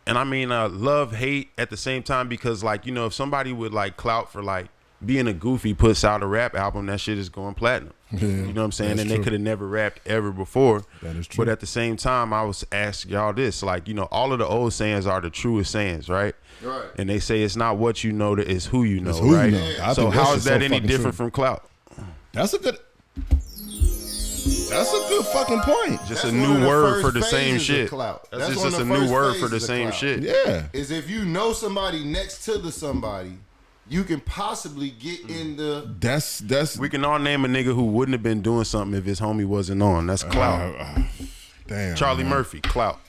And I mean, love, hate at the same time because if somebody would clout for being a goofy puts out a rap album, that shit is going platinum. Yeah, you know what I'm saying? And true. they could have never rapped ever before. That is true. But at the same time, I was asking y'all this, like, you know, all of the old sayings are the truest sayings, right? Right. And they say it's not what you know, it's who you know, who you right? know. I So think how that is shit's that so any fucking different true. from clout? That's a good fucking point. Just That's a one of new the word first for the same phases of shit. clout. That's That's just one of a the new first word for the phases of same clout. shit. Yeah. Is if you know somebody next to the somebody, you can possibly get in the. That's We can all name a nigga who wouldn't have been doing something if his homie wasn't on. That's clout. Damn. Charlie man. Murphy, clout.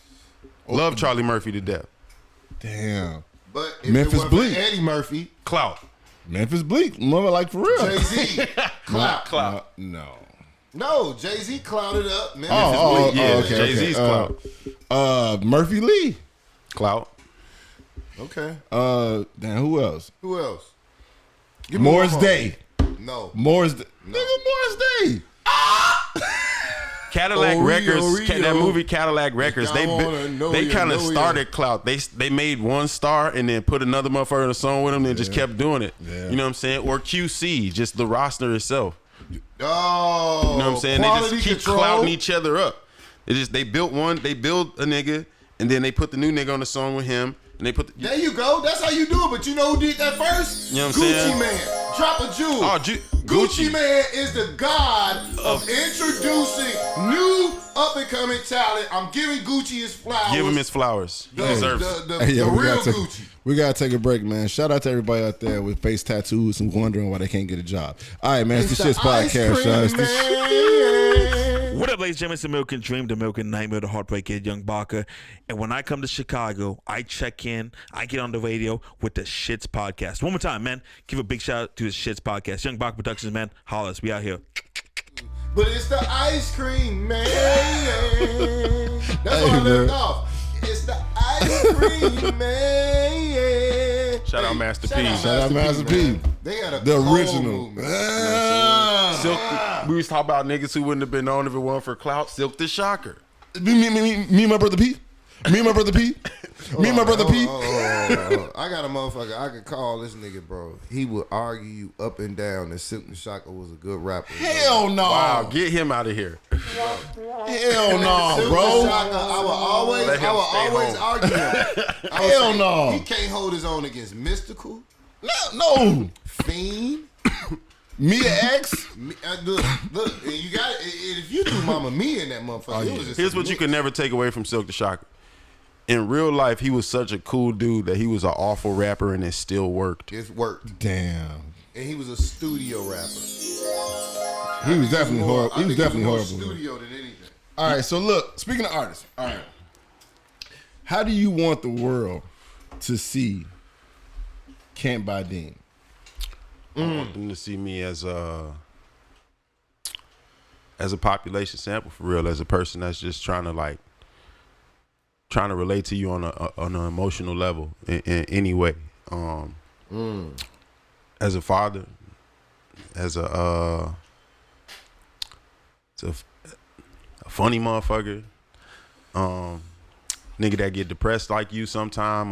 Love Charlie Murphy to death. Damn. But if Memphis it wasn't Bleak. for Eddie Murphy, Clout. Memphis Bleak, mother, like for real. Jay-Z, clout. Clout. No. No, Jay-Z clouded up. Memphis Oh, Bleak. Yeah, okay. Jay-Z's clout. Murphy Lee. Clout. Okay. Damn, who else? Who else? Give me Morris one more. Day. No. Morris Day. Nigga, Morris Day. Cadillac Oreo, Records, Oreo. that movie Cadillac Records, I wanna know they you, kind of know you. started clout. They made one star and then put another motherfucker in a song with them and just kept doing it. Yeah. You know what I'm saying? Or QC, just the roster itself. Oh. You know what I'm saying? They Quality just keep control. clouting each other up. They built a nigga, and then they put the new nigga on the song with him, and they put the, There you go. That's how you do it. But you know who did that first? You know what I'm Gucci saying? Man. Drop a jewel. Oh, Gucci Man is the god of introducing new up and coming talent. I'm giving Gucci his flowers. give him his flowers. He deserves it. The Hey, yo, real Gucci. we gotta take a break, man. Shout out to everybody out there with face tattoos and wondering why they can't get a job. All right, man. It's the Shits Podcast, y'all. It's the What up, ladies and gentlemen? It's the American Dream, the American Nightmare, the Heartbreak Kid, Young Baka. And when I come to Chicago, I check in, I get on the radio with the Shits Podcast. One more time, man. Give a big shout out to the Shits Podcast. Young Baka Productions, man. Holla us. We out here. But it's the ice cream man. That's why I man. left off. It's the ice cream man. Shout out Master P. Shout out Master P. man. They had a The cold original. movement. Silk, we was talking about niggas who wouldn't have been on if it wasn't for clout. Silk the Shocker. Me and my brother P. Me and my brother P. Me and my brother P. I got a motherfucker. I could call this nigga, bro. He would argue you up and down that Silk the Shocker was a good rapper. Hell no. Wow, get him out of here. Hell no, Silk bro. the Shocker, I would Let him always stay argue him. I would Hell say no. He can't hold his own against Mystical, No. Fiend. Mia X. Look, and you got if you threw Mama Mia in that motherfucker, it was just Here's a what you mix. can never take away from Silk the Shocker. In real life, he was such a cool dude that he was an awful rapper and it still worked. It worked, Damn. and he was a studio rapper. He was definitely horrible. He was definitely more horrible. studio than anything. All right, so look, speaking of artists, all right. How do you want the world to see Can't Buy Dean? I want them to see me as a population sample for real, as a person that's just trying to relate to you on an emotional level in any way. As a father, as a funny motherfucker, nigga that get depressed like you sometime,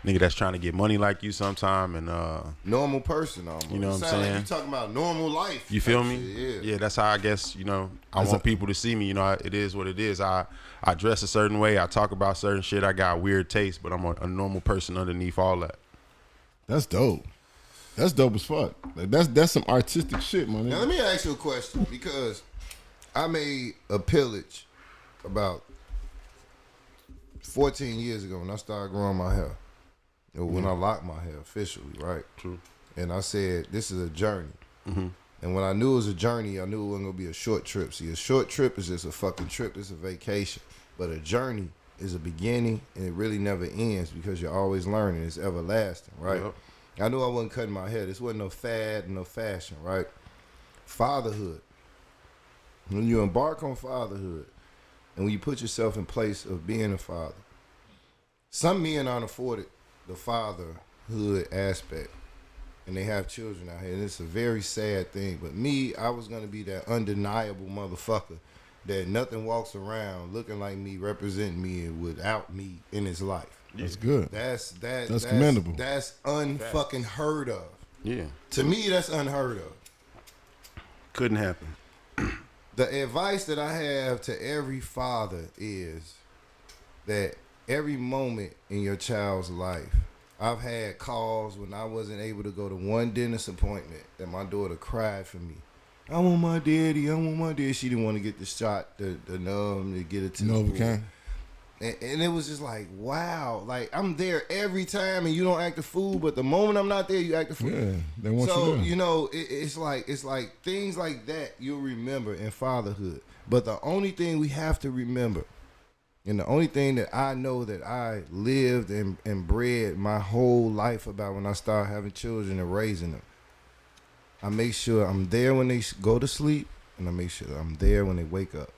nigga that's trying to get money like you sometime, and Normal person, almost. You know what I'm Sound saying? Like you talking about normal life. you feel type me? shit, Yeah, that's how I guess, I want people to see me. It is what it is. I dress a certain way. I talk about certain shit. I got weird taste, but I'm a normal person underneath all that. That's dope. That's dope as fuck. Like, that's some artistic shit, man. Now let me ask you a question, because I made a pillage about 14 years ago when I started growing my hair. Or when I locked my hair officially, right? True. And I said, this is a journey. Mm-hmm. And when I knew it was a journey, I knew it wasn't going to be a short trip. See, a short trip is just a fucking trip. It's a vacation. But a journey is a beginning, and it really never ends because you're always learning. It's everlasting, right? Yep. I knew I wasn't cutting my hair. This wasn't no fad, no fashion, right? Fatherhood. When you embark on fatherhood, and when you put yourself in place of being a father, some men aren't afforded the fatherhood aspect, and they have children out here, and it's a very sad thing. But me, I was gonna be that undeniable motherfucker that nothing walks around looking like me, representing me, without me in his life. That's good. That's commendable. That's unfucking heard of. Yeah. To me, that's unheard of. Couldn't happen. The advice that I have to every father is that every moment in your child's life, I've had calls when I wasn't able to go to one dentist appointment that my daughter cried for me. I want my daddy. I want my daddy. She didn't want to get the shot, the numb, to get it to Novocaine. And it was just like, wow. Like, I'm there every time and you don't act a fool, but the moment I'm not there, you act a fool. Yeah, they want so, you there. you know, it's like things like that you'll remember in fatherhood. But the only thing we have to remember, and the only thing that I know that I lived and bred my whole life about when I started having children and raising them, I make sure I'm there when they go to sleep, and I make sure I'm there when they wake up.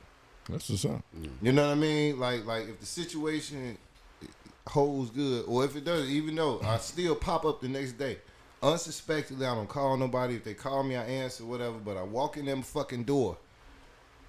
That's what's up. You know what I mean? Like if the situation holds good, or if it doesn't, even though I still pop up the next day, unsuspectedly, I don't call nobody. If they call me, I answer, whatever. But I walk in them fucking door.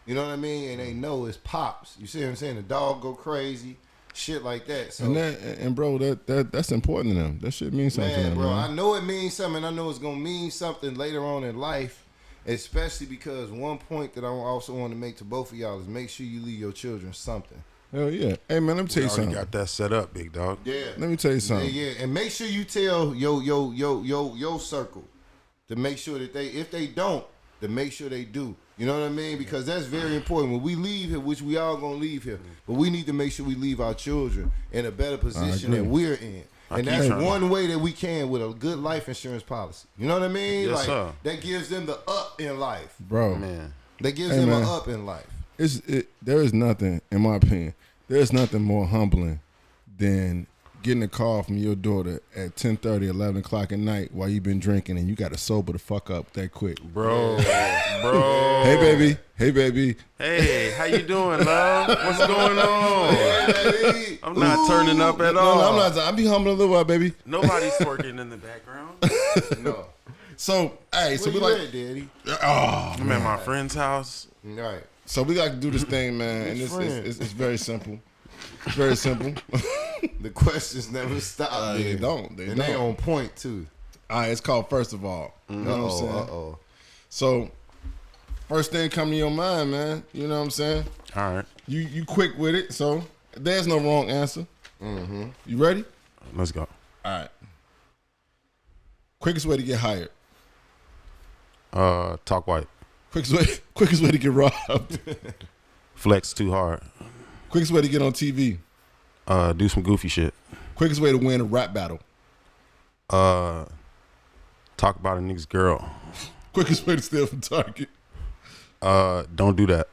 You know what I mean? And they know it's Pops. You see what I'm saying? The dog go crazy, shit like that. So, and bro, that's important to them. That shit means something to them, bro. man. I know it means something. I know it's gonna mean something later on in life, especially because one point that I also want to make to both of y'all is make sure you leave your children something. Hell yeah. Hey man, let me tell you something. Got that set up, big dog. Yeah. Let me tell you something. Yeah, and make sure you tell your circle to make sure that if they don't, to make sure they do. You know what I mean? Because that's very important. When we leave here, which we all gonna leave here, but we need to make sure we leave our children in a better position than we're in. And that's one way that we can with a good life insurance policy. You know what I mean? Yes, like sir. that gives them the up in life. Bro. Man. That gives them an up in life. There is nothing, in my opinion, there's nothing more humbling than getting a call from your daughter at 10:30, 11 o'clock at night while you've been drinking and you got to sober the fuck up that quick. Bro. Hey, baby. Hey, baby. Hey, how you doing, love? What's going on? Hey, I'm not turning up at all. No, I'm not. I'll be humble a little while, baby. Nobody's twerking in the background. No. So, hey, so Where we you like, at, Daddy? I'm at my friend's house. Right. so we like to do this thing, man, and it's very simple. It's very simple. The questions never stop. They don't. And they on point too. All right, it's called First of All. You know what I'm saying? Uh-oh. So, first thing come to your mind, man. You know what I'm saying? All right. You quick with it, so there's no wrong answer. Mm-hmm. You ready? Let's go. All right. Quickest way to get hired. Talk white. Quickest way to get robbed. Flex too hard. Quickest way to get on TV. Do some goofy shit. Quickest way to win a rap battle. Talk about a nigga's girl. Quickest way to steal from Target. Don't do that.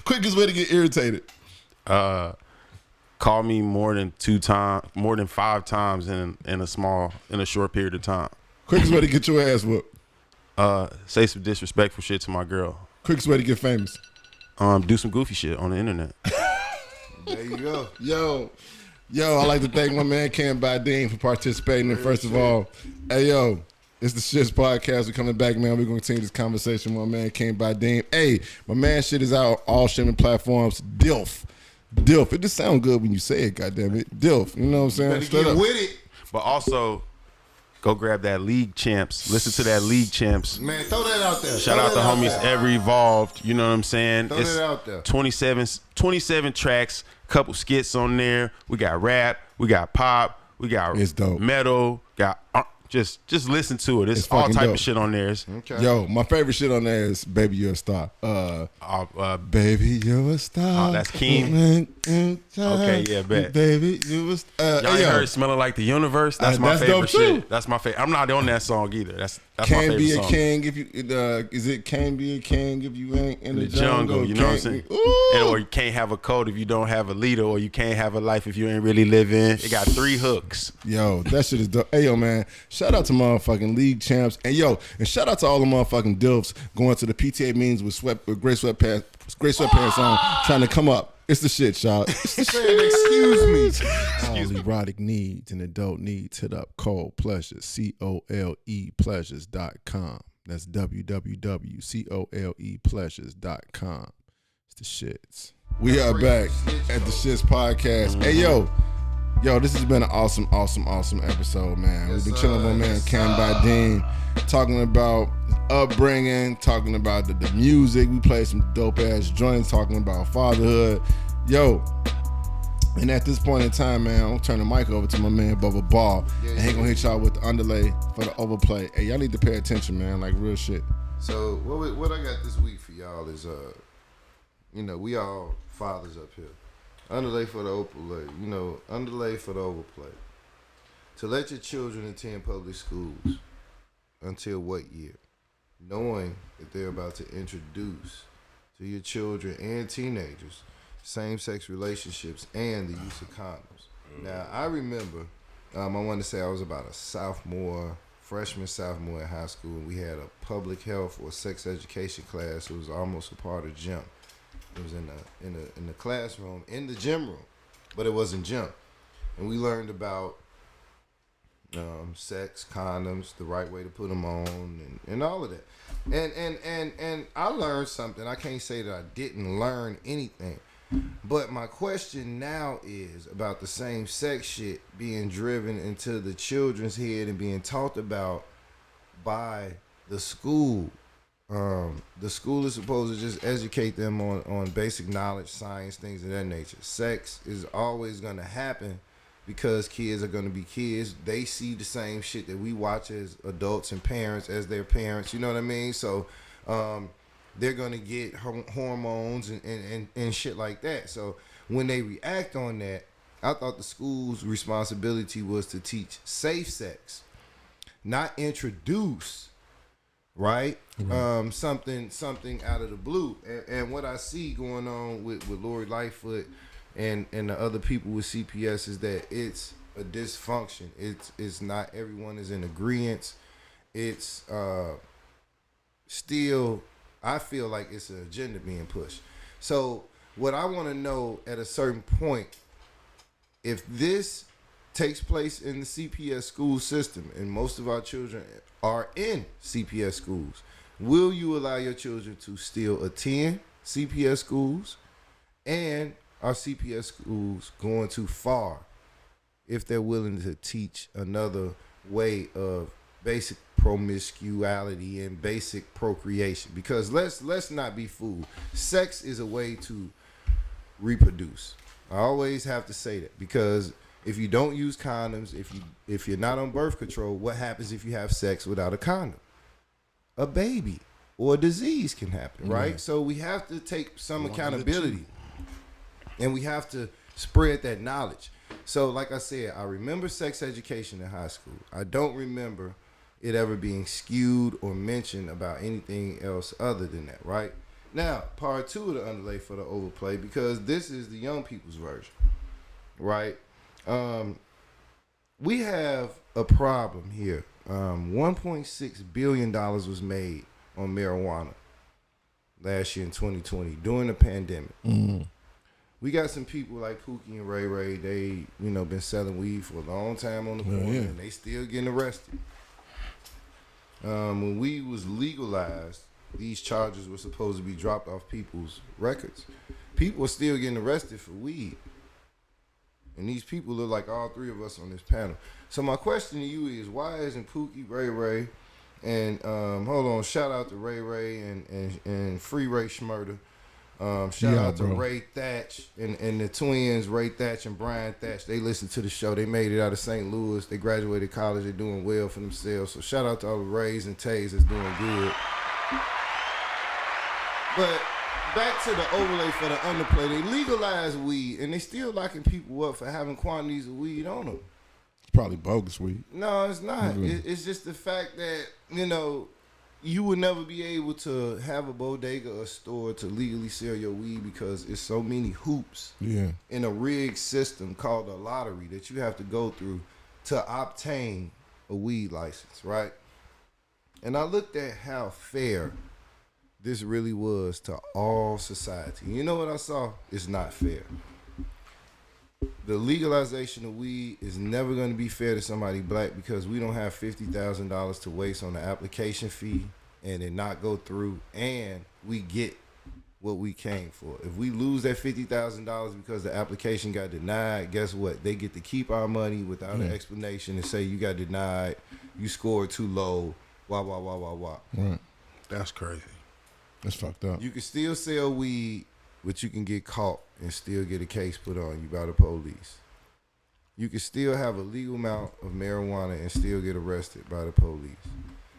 Quickest way to get irritated. Call me more than 5 times in a short period of time. Quickest way to get your ass whooped. Say some disrespectful shit to my girl. Quickest way to get famous. Do some goofy shit on the internet. There you go. Yo, I'd like to thank my man Cam Badine for participating. And first of all, hey, yo, it's the S.H.I.T.S podcast. We're coming back, man. We're going to continue this conversation with my man Cam Badine. Hey, my man shit is out on all streaming platforms. DILF. It just sounds good when you say it, goddammit. DILF. You know what I'm saying? Better get with it. But also, go grab that League Champs. Listen to that League Champs. Man, throw that out there. Shout out the homies Ever Evolved. You know what I'm saying? Throw that out there. 27 tracks, couple skits on there. We got rap, we got pop, we got It's dope. metal, got just listen to it. It's all fucking type dope. of shit on there. Okay. Yo, my favorite shit on there is Baby You're a Star. Baby You're a Star. Oh, that's King. Okay, yeah, bet. Baby You a Star. Y'all ain't heard Smelling Like the Universe? That's my that's favorite dope, too. shit. That's my favorite. I'm not on that song either. That's my Can't favorite be a song. king if you is it can't be a king if you ain't in the jungle, you know what I'm saying? Or you can't have a code if you don't have a leader, or you can't have a life if you ain't really living. It got 3 hooks. Yo, that shit is dope. Hey, yo, man. Shout out to motherfucking League Champs. And, yo, and shout out to all the motherfucking DILFs going to the PTA meetings with gray sweatpants on, trying to come up. It's the shit, y'all. Excuse me. All erotic needs and adult needs, hit up Cole Pleasures, COLEpleasures.com. That's www.colepleasures.com. It's the shits. We are back at the S.H.I.T.S podcast. Hey, yo. Yo, this has been an awesome episode, man. We've been chilling with my man Cam Badine, talking about upbringing, talking about the music. We played some dope ass joints, talking about fatherhood. Yo, and at this point in time, man, I'm gonna turn the mic over to my man Bubba Ball, and he gonna hit y'all with the underlay for the overplay. Hey, y'all need to pay attention, man, like real shit. So what I got this week for y'all is we all fathers up here. Underlay for the overplay, underlay for the overplay. To let your children attend public schools until what year? Knowing that they're about to introduce to your children and teenagers same-sex relationships and the use of condoms. Now, I remember, I wanted to say I was about a freshman, sophomore in high school, and we had a public health or sex education class. It was almost a part of gym. It was in the classroom, in the gym room, but it wasn't gym. And we learned about sex, condoms, the right way to put them on, and all of that. And I learned something. I can't say that I didn't learn anything. But my question now is about the same sex shit being driven into the children's head and being talked about by the school. The school is supposed to just educate them on basic knowledge, science, things of that nature. Sex is always going to happen because kids are going to be kids. They see the same shit that we watch as adults and parents as their parents. You know what I mean? So they're going to get hormones and shit like that. So when they react on that, I thought the school's responsibility was to teach safe sex, not introduce. Right? Something out of the blue. And what I see going on with Lori Lightfoot and the other people with CPS is that it's a dysfunction. It's not everyone is in agreement. It's still, I feel like it's an agenda being pushed. So what I want to know at a certain point, if this takes place in the CPS school system, and most of our children are in CPS schools, will you allow your children to still attend CPS schools? And are CPS schools going too far if they're willing to teach another way of basic promiscuity and basic procreation? Because let's not be fooled. Sex is a way to reproduce. I always have to say that, because if you don't use condoms, if you're not on birth control, what happens if you have sex without a condom? A baby or a disease can happen, right? So we have to take some accountability, and we have to spread that knowledge. So like I said, I remember sex education in high school. I don't remember it ever being skewed or mentioned about anything else other than that, right? Now, part two of the underlay for the overplay, because this is the young people's version, right? We have a problem here. $1.6 billion was made on marijuana last year in 2020 during the pandemic. We got some people like Pookie and Ray Ray. They, been selling weed for a long time on the corner, and they still getting arrested. When weed was legalized, these charges were supposed to be dropped off people's records. People are still getting arrested for weed. And these people look like all three of us on this panel. So my question to you is, why isn't Pookie, Ray Ray, and shout out to Ray Ray and Free Ray Schmurder. Shout out to Ray Thatch and the twins, Ray Thatch and Brian Thatch. They listened to the show. They made it out of St. Louis. They graduated college. They're doing well for themselves. So shout out to all the Rays and Tays that's doing good. But back to the overlay for the underplay. They legalized weed, and they still locking people up for having quantities of weed on them. It's probably bogus weed. No, it's not. It's just the fact that, you would never be able to have a bodega or store to legally sell your weed because it's so many hoops in a rigged system called a lottery that you have to go through to obtain a weed license, right? And I looked at how fair this really was to all society. You know what I saw? It's not fair. The legalization of weed is never going to be fair to somebody black because we don't have $50,000 to waste on the application fee and it not go through, and we get what we came for. If we lose that $50,000 because the application got denied, guess what? They get to keep our money without an explanation and say you got denied, you scored too low, wah, wah, wah, wah, wah. Right. That's crazy. That's fucked up. You can still sell weed, but you can get caught and still get a case put on you by the police. You can still have a legal amount of marijuana and still get arrested by the police.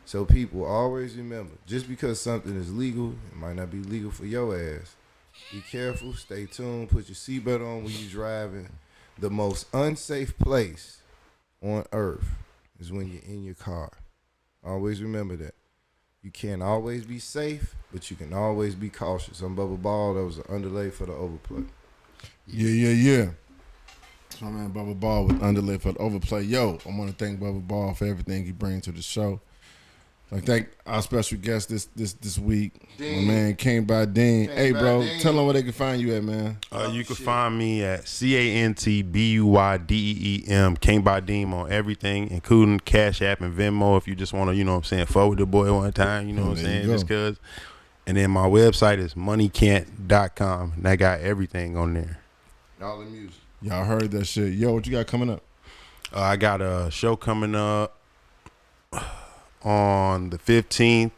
So people always remember, just because something is legal, it might not be legal for your ass. Be careful, stay tuned, put your seatbelt on when you're driving. The most unsafe place on earth is when you're in your car. Always remember that. You can't always be safe, but you can always be cautious. I'm Bubba Ball. That was an underlay for the overplay. Yeah. That's my man Bubba Ball with underlay for the overplay. Yo, I want to thank Bubba Ball for everything he brings to the show. I thank our special guest this week, Dean. my man Came by Dean. Hey, bro, Dean. tell them where they can find you at, man. You can find me at CANTBUYDEEM, Came by Deem on everything, including Cash App and Venmo. If you just want to, forward the boy one time, what I'm saying, just cause. And then my website is moneycant.com, and I got everything on there. All the music. Y'all heard that shit. Yo, what you got coming up? I got a show coming up on the 15th.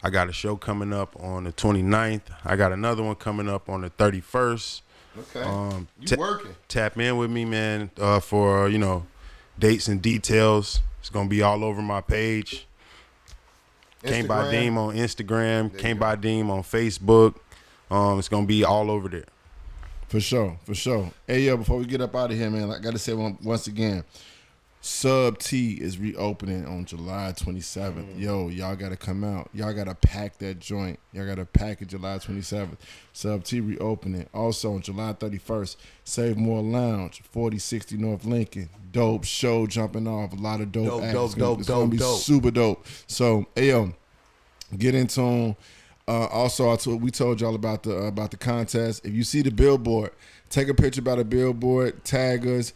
I got a show coming up on the 29th. I got another one coming up on the 31st. Okay. You working. Tap in with me, man, for, dates and details. It's going to be all over my page. Came by Deem on Instagram. Came by Deem on Facebook. It's going to be all over there. For sure. Hey, yo, before we get up out of here, man, I got to say once again, S.H.I.T.T.S is reopening on July 27th. Yo, y'all got to come out. Y'all got to pack that joint. Y'all got to pack it July 27th. S.H.I.T.T reopening. Also on July 31st, Save More Lounge, 4060 North Lincoln. Dope show jumping off. A lot of dope acts. It's going to be super dope. So, hey, yo, get in tune. Also, we told y'all about the contest. If you see the billboard, take a picture by the billboard, tag us,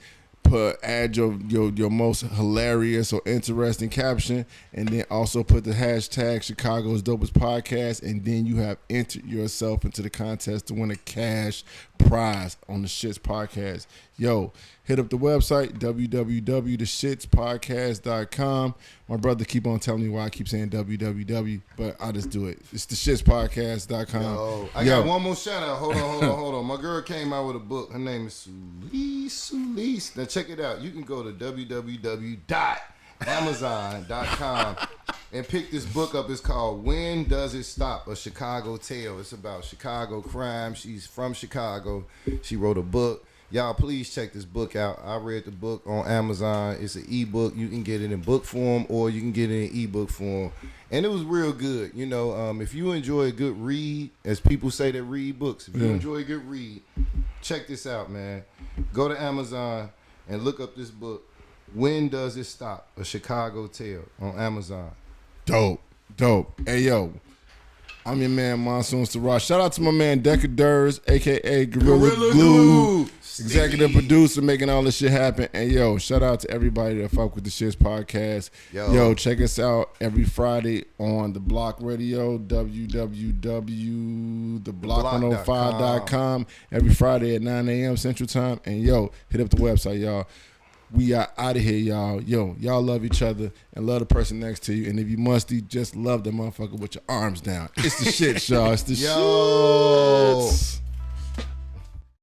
add your most hilarious or interesting caption, and then also put the hashtag Chicago's Dopest Podcast, and then you have entered yourself into the contest to win a cash prize on the S.H.I.T.S podcast. Yo, hit up the website, www.theshitspodcast.com. My brother keep on telling me why I keep saying www, but I just do it. It's theshitspodcast.com. Yo, I got one more shout out. Hold on. My girl came out with a book. Her name is Sulis. Now check it out. You can go to www.amazon.com and pick this book up. It's called When Does It Stop? A Chicago Tale. It's about Chicago crime. She's from Chicago. She wrote a book. Y'all, please check this book out. I read the book on Amazon. It's an ebook. You can get it in book form or you can get it in ebook form. And it was real good. If you enjoy a good read, as people say that read books, if you enjoy a good read, check this out, man. Go to Amazon and look up this book, When Does It Stop? A Chicago Tale, on Amazon. Dope. Hey, yo. I'm your man, Monsoon Siraj. Shout out to my man, Decadurs, a.k.a. Gorilla Glue. Executive producer making all this shit happen. And, yo, shout out to everybody that fuck with the S.H.I.T.S podcast. Yo, check us out every Friday on The Block Radio, www.theblock105.com. Every Friday at 9 a.m. Central Time. And, yo, hit up the website, y'all. We are out of here, y'all. Yo, y'all love each other and love the person next to you. And if you musty, just love the motherfucker with your arms down. It's the shit, y'all. It's the shit.